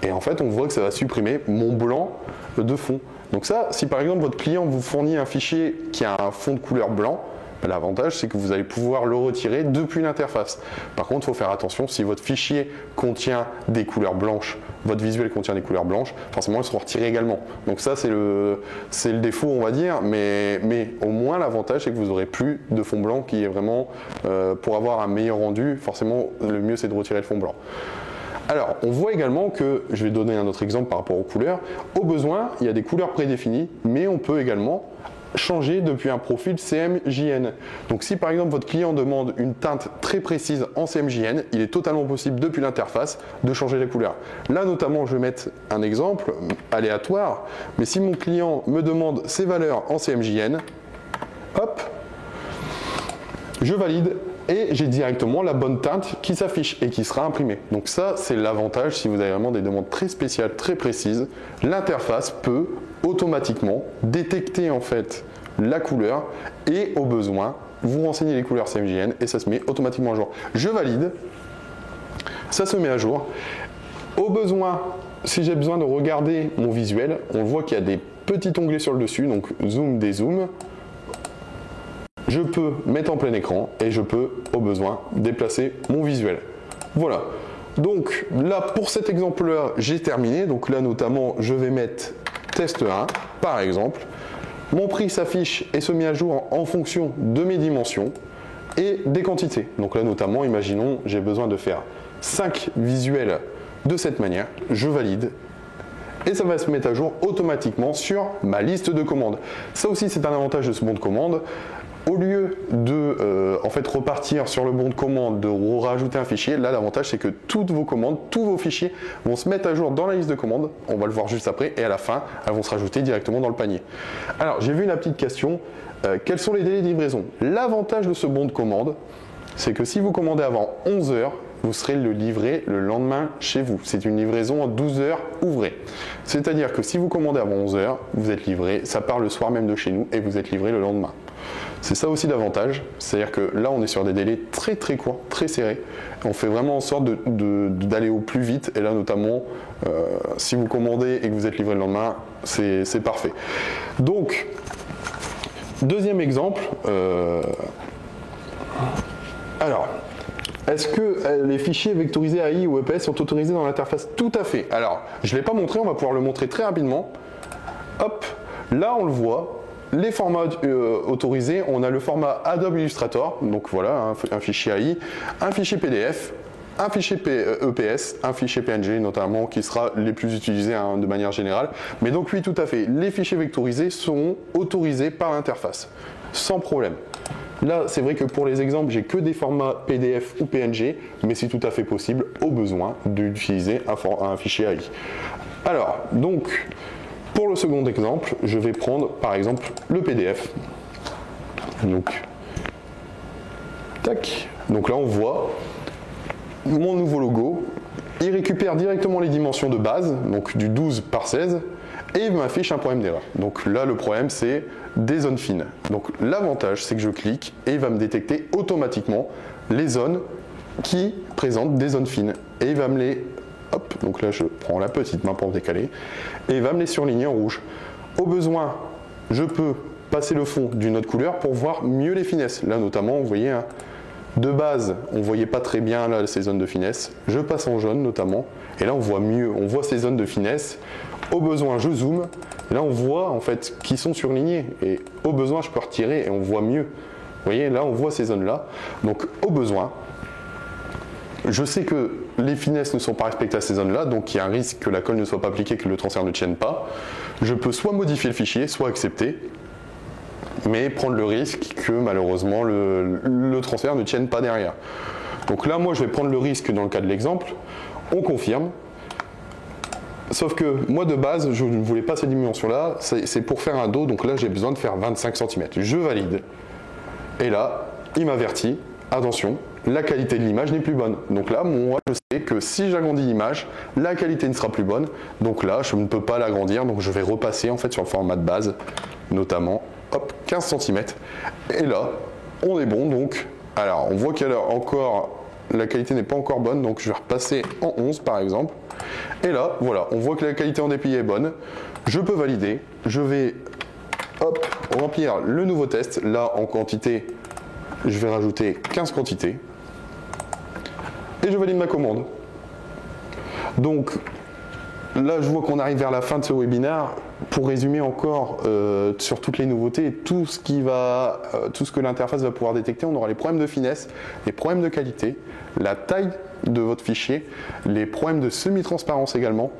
et en fait on voit que ça va supprimer mon blanc de fond. Donc ça, si par exemple votre client vous fournit un fichier qui a un fond de couleur blanc, l'avantage c'est que vous allez pouvoir le retirer depuis l'interface. Par contre il faut faire attention, si votre fichier contient des couleurs blanches, votre visuel contient des couleurs blanches, forcément ils seront retirés également. Donc ça c'est le défaut on va dire, mais au moins l'avantage c'est que vous n'aurez plus de fond blanc qui est vraiment, pour avoir un meilleur rendu, forcément le mieux c'est de retirer le fond blanc. Alors, on voit également que, je vais donner un autre exemple par rapport aux couleurs, au besoin, il y a des couleurs prédéfinies, mais on peut également changer depuis un profil CMJN. Donc si par exemple votre client demande une teinte très précise en CMJN, il est totalement possible depuis l'interface de changer les couleurs. Là notamment, je vais mettre un exemple aléatoire, mais si mon client me demande ces valeurs en CMJN, hop, je valide et j'ai directement la bonne teinte qui s'affiche et qui sera imprimée. Donc ça, c'est l'avantage si vous avez vraiment des demandes très spéciales, très précises. L'interface peut automatiquement détecter en fait la couleur et au besoin, vous renseignez les couleurs CMJN et ça se met automatiquement à jour. Je valide, ça se met à jour. Au besoin, si j'ai besoin de regarder mon visuel, on voit qu'il y a des petits onglets sur le dessus, donc zoom, dézoom. Je peux mettre en plein écran et je peux, au besoin, déplacer mon visuel. Voilà. Donc là, pour cet exemple-là, j'ai terminé. Donc là, notamment, je vais mettre test 1, par exemple. Mon prix s'affiche et se met à jour en fonction de mes dimensions et des quantités. Donc là, notamment, imaginons, j'ai besoin de faire 5 visuels de cette manière. Je valide. Et ça va se mettre à jour automatiquement sur ma liste de commandes. Ça aussi, c'est un avantage de ce bon de commande. Au lieu de en fait repartir sur le bon de commande, de rajouter un fichier, là l'avantage c'est que toutes vos commandes, tous vos fichiers vont se mettre à jour dans la liste de commandes, on va le voir juste après, et à la fin, elles vont se rajouter directement dans le panier. Alors j'ai vu une petite question, quels sont les délais de livraison? L'avantage de ce bon de commande, c'est que si vous commandez avant 11 heures, vous serez livré le lendemain chez vous. C'est une livraison en 12 heures ouvrées. C'est-à-dire que si vous commandez avant 11 heures, vous êtes livré, ça part le soir même de chez nous et vous êtes livré le lendemain. C'est ça aussi l'avantage, c'est-à-dire que là on est sur des délais très très courts, très serrés. On fait vraiment en sorte d'aller au plus vite et là notamment si vous commandez et que vous êtes livré le lendemain, c'est parfait. Donc, deuxième exemple, alors, est-ce que les fichiers vectorisés AI ou EPS sont autorisés dans l'interface? Tout à fait. Alors, je ne l'ai pas montré, on va pouvoir le montrer très rapidement. Hop, là on le voit. Les formats autorisés, on a le format Adobe Illustrator, donc voilà, un fichier AI, un fichier PDF, un fichier EPS, un fichier PNG notamment, qui sera les plus utilisés de manière générale. Mais donc oui, tout à fait, les fichiers vectorisés seront autorisés par l'interface, sans problème. Là, c'est vrai que pour les exemples, j'ai que des formats PDF ou PNG, mais c'est tout à fait possible, au besoin, d'utiliser un fichier AI. Alors, donc, pour le second exemple, je vais prendre par exemple le PDF. Donc, tac. Donc là, on voit mon nouveau logo. Il récupère directement les dimensions de base, donc du 12 par 16, et il m'affiche un problème d'erreur. Donc là, le problème, c'est des zones fines. Donc l'avantage, c'est que je clique et il va me détecter automatiquement les zones qui présentent des zones fines. Et il va me les... Hop, donc là, je prends la petite main pour me décaler, et il va me les surligner en rouge. Au besoin, je peux passer le fond d'une autre couleur pour voir mieux les finesses. Là, notamment, vous voyez, hein, De base, on ne voyait pas très bien là ces zones de finesse. Je passe en jaune notamment, et là on voit mieux, on voit ces zones de finesse. Au besoin, je zoome, et là on voit en fait qu'ils sont surlignés, et au besoin, je peux retirer et on voit mieux. Vous voyez, là on voit ces zones-là. Donc au besoin, je sais que les finesses ne sont pas respectées à ces zones-là, donc il y a un risque que la colle ne soit pas appliquée, que le transfert ne tienne pas. Je peux soit modifier le fichier, soit accepter, mais prendre le risque que malheureusement le transfert ne tienne pas derrière. Donc là, moi, je vais prendre le risque dans le cas de l'exemple. On confirme. Sauf que moi, de base, je ne voulais pas cette dimension-là. C'est pour faire un dos, donc là, j'ai besoin de faire 25 cm. Je valide. Et là, il m'avertit. Attention, la qualité de l'image n'est plus bonne. Donc là, moi, je sais que si j'agrandis l'image, la qualité ne sera plus bonne. Donc là, je ne peux pas l'agrandir. Donc je vais repasser en fait sur le format de base, notamment, hop, 15 cm. Et là, on est bon. Donc, alors, on voit qu'il y a encore, la qualité n'est pas encore bonne. Donc je vais repasser en 11 par exemple. Et là, voilà, on voit que la qualité en déplié est bonne. Je peux valider. Je vais, hop, remplir le nouveau test. Là, en quantité, je vais rajouter 15 quantités et je valide ma commande. Donc là, je vois qu'on arrive vers la fin de ce webinaire. Pour résumer encore sur toutes les nouveautés, tout ce que l'interface va pouvoir détecter, on aura les problèmes de finesse, les problèmes de qualité, la taille de votre fichier, les problèmes de semi-transparence également.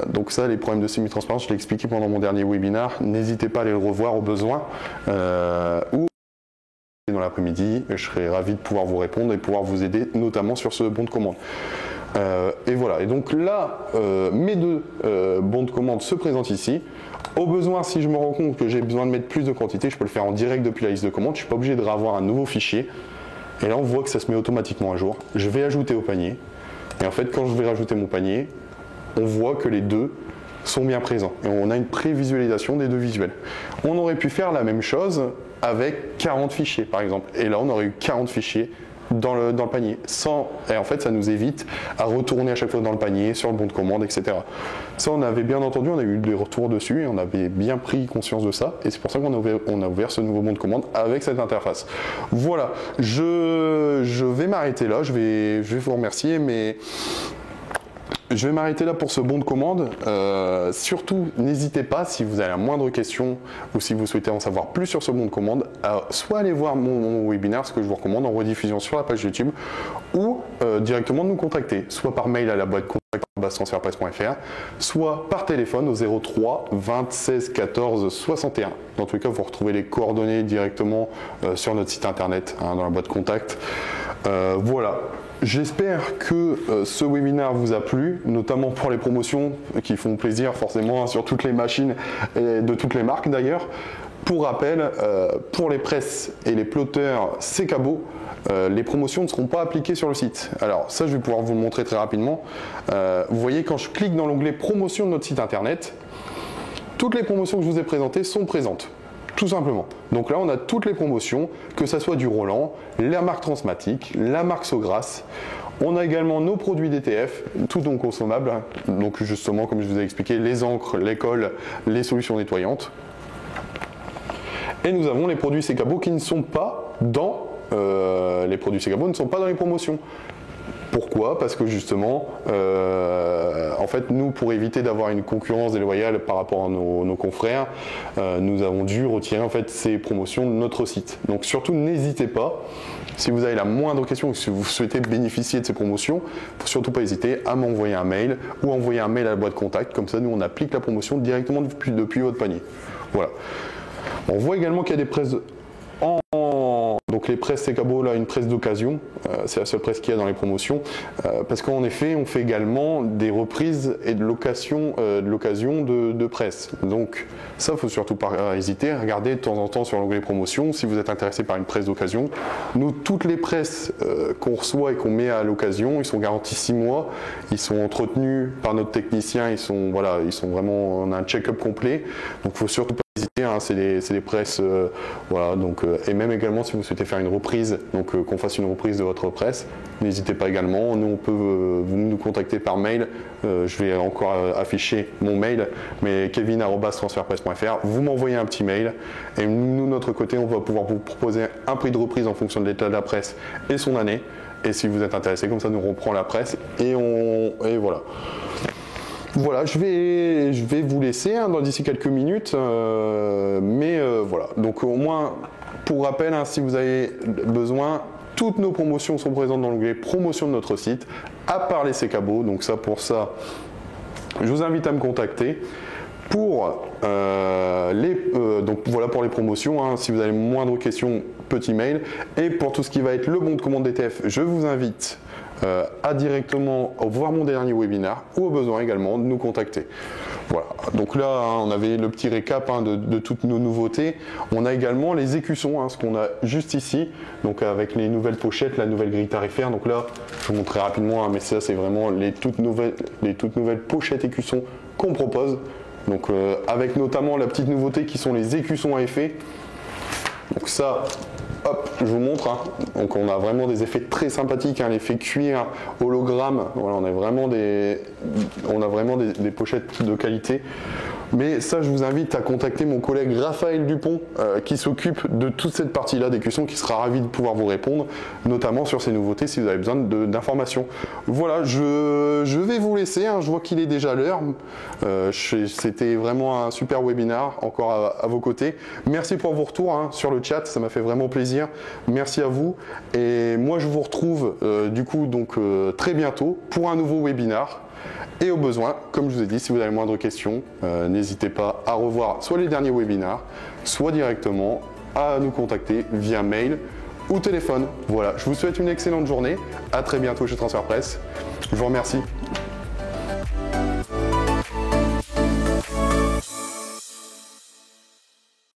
Donc ça, les problèmes de semi-transparence, je l'ai expliqué pendant mon dernier webinaire. N'hésitez pas à les revoir au besoin ou dans l'après-midi, je serai ravi de pouvoir vous répondre et pouvoir vous aider, notamment sur ce bon de commande. Et voilà, et donc là, mes deux bons de commande se présentent ici. Au besoin, si je me rends compte que j'ai besoin de mettre plus de quantité, je peux le faire en direct depuis la liste de commandes. Je ne suis pas obligé de revoir un nouveau fichier. Et là, on voit que ça se met automatiquement à jour. Je vais ajouter au panier. Et en fait, quand je vais rajouter mon panier, on voit que les deux sont bien présents. Et on a une prévisualisation des deux visuels. On aurait pu faire la même chose avec 40 fichiers par exemple. Et là, on aurait eu 40 fichiers dans le panier. Et en fait, ça nous évite à retourner à chaque fois dans le panier, sur le bon de commande, etc. Ça, on avait bien entendu, on a eu des retours dessus et on avait bien pris conscience de ça. Et c'est pour ça qu'on a ouvert ce nouveau bon de commande avec cette interface. Voilà, je vais m'arrêter là. Je vais vous remercier, mais je vais m'arrêter là pour ce bon de commande. Surtout, n'hésitez pas, si vous avez la moindre question ou si vous souhaitez en savoir plus sur ce bon de commande, à soit aller voir mon webinaire, ce que je vous recommande en rediffusion sur la page YouTube, ou directement nous contacter, soit par mail à la boîte contact@transferpresse.fr, soit par téléphone au 03 26 14 61. Dans tous les cas, vous retrouvez les coordonnées directement sur notre site internet, dans la boîte contact. Voilà. J'espère que ce webinaire vous a plu, notamment pour les promotions qui font plaisir forcément sur toutes les machines et de toutes les marques d'ailleurs. Pour rappel, pour les presses et les plotteurs C-Cabot, les promotions ne seront pas appliquées sur le site. Alors ça, je vais pouvoir vous le montrer très rapidement. Vous voyez, quand je clique dans l'onglet promotion de notre site internet, toutes les promotions que je vous ai présentées sont présentes. Tout simplement. Donc là, on a toutes les promotions, que ce soit du Roland, la marque Transmatic, la marque Sogras. On a également nos produits DTF, tout donc consommables. Donc justement, comme je vous ai expliqué, les encres, les colles, les solutions nettoyantes. Et nous avons les produits C-Cabot qui ne sont pas dans les produits C-Cabot ne sont pas dans les promotions. Pourquoi? Parce que justement, en fait, nous, pour éviter d'avoir une concurrence déloyale par rapport à nos confrères, nous avons dû retirer en fait ces promotions de notre site. Donc surtout, n'hésitez pas, si vous avez la moindre question ou si vous souhaitez bénéficier de ces promotions, il ne faut surtout pas hésiter à m'envoyer un mail ou envoyer un mail à la boîte contact. Comme ça, nous, on applique la promotion directement depuis votre panier. Voilà. On voit également qu'il y a des presses donc les presses C-Cabot, là, une presse d'occasion, c'est la seule presse qu'il y a dans les promotions, parce qu'en effet, on fait également des reprises et de l'occasion de presse. Donc ça, il ne faut surtout pas hésiter, regardez de temps en temps sur l'onglet promotion, si vous êtes intéressé par une presse d'occasion. Nous, toutes les presses qu'on reçoit et qu'on met à l'occasion, ils sont garantis 6 mois, ils sont entretenus par notre technicien, ils sont vraiment, on a un check-up complet, donc il faut surtout pas hésitez, hein, c'est des presses, voilà, donc, et même également si vous souhaitez faire une reprise, donc qu'on fasse une reprise de votre presse, n'hésitez pas également. Nous, on peut vous nous contacter par mail. Je vais encore afficher mon mail, mais kevin@transferpresse.fr. Vous m'envoyez un petit mail et nous, de notre côté, on va pouvoir vous proposer un prix de reprise en fonction de l'état de la presse et son année. Et si vous êtes intéressé, comme ça, nous reprend la presse et voilà. Voilà, je vais vous laisser hein, d'ici quelques minutes, voilà. Donc au moins, pour rappel, hein, si vous avez besoin, toutes nos promotions sont présentes dans l'onglet promotion de notre site, à part les C-Cabos. Donc pour ça, je vous invite à me contacter. Pour donc voilà pour les promotions, hein, si vous avez moindre question, petit mail. Et pour tout ce qui va être le bon de commande DTF, je vous invite à directement voir mon dernier webinaire ou au besoin également de nous contacter. Voilà, donc là hein, on avait le petit récap hein, de toutes nos nouveautés. On a également les écussons, hein, ce qu'on a juste ici, donc avec les nouvelles pochettes, la nouvelle grille tarifaire. Donc là, je vous montre très rapidement, hein, mais ça c'est vraiment les toutes nouvelles pochettes écussons qu'on propose. Donc avec notamment la petite nouveauté qui sont les écussons à effet. Donc ça, hop, je vous montre. Hein. Donc on a vraiment des effets très sympathiques, hein, l'effet cuir, hologramme. Voilà, on a vraiment des pochettes de qualité. Mais ça, je vous invite à contacter mon collègue Raphaël Dupont qui s'occupe de toute cette partie-là d'écusson, qui sera ravi de pouvoir vous répondre, notamment sur ces nouveautés si vous avez besoin d'informations. Voilà, je vais vous laisser, hein, je vois qu'il est déjà l'heure. C'était vraiment un super webinaire, encore à vos côtés. Merci pour vos retours hein, sur le chat, ça m'a fait vraiment plaisir. Merci à vous. Et moi, je vous retrouve du coup très bientôt pour un nouveau webinaire. Et au besoin, comme je vous ai dit, si vous avez moindre question, n'hésitez pas à revoir soit les derniers webinaires, soit directement à nous contacter via mail ou téléphone. Voilà, je vous souhaite une excellente journée. À très bientôt chez Transfer Presse. Je vous remercie.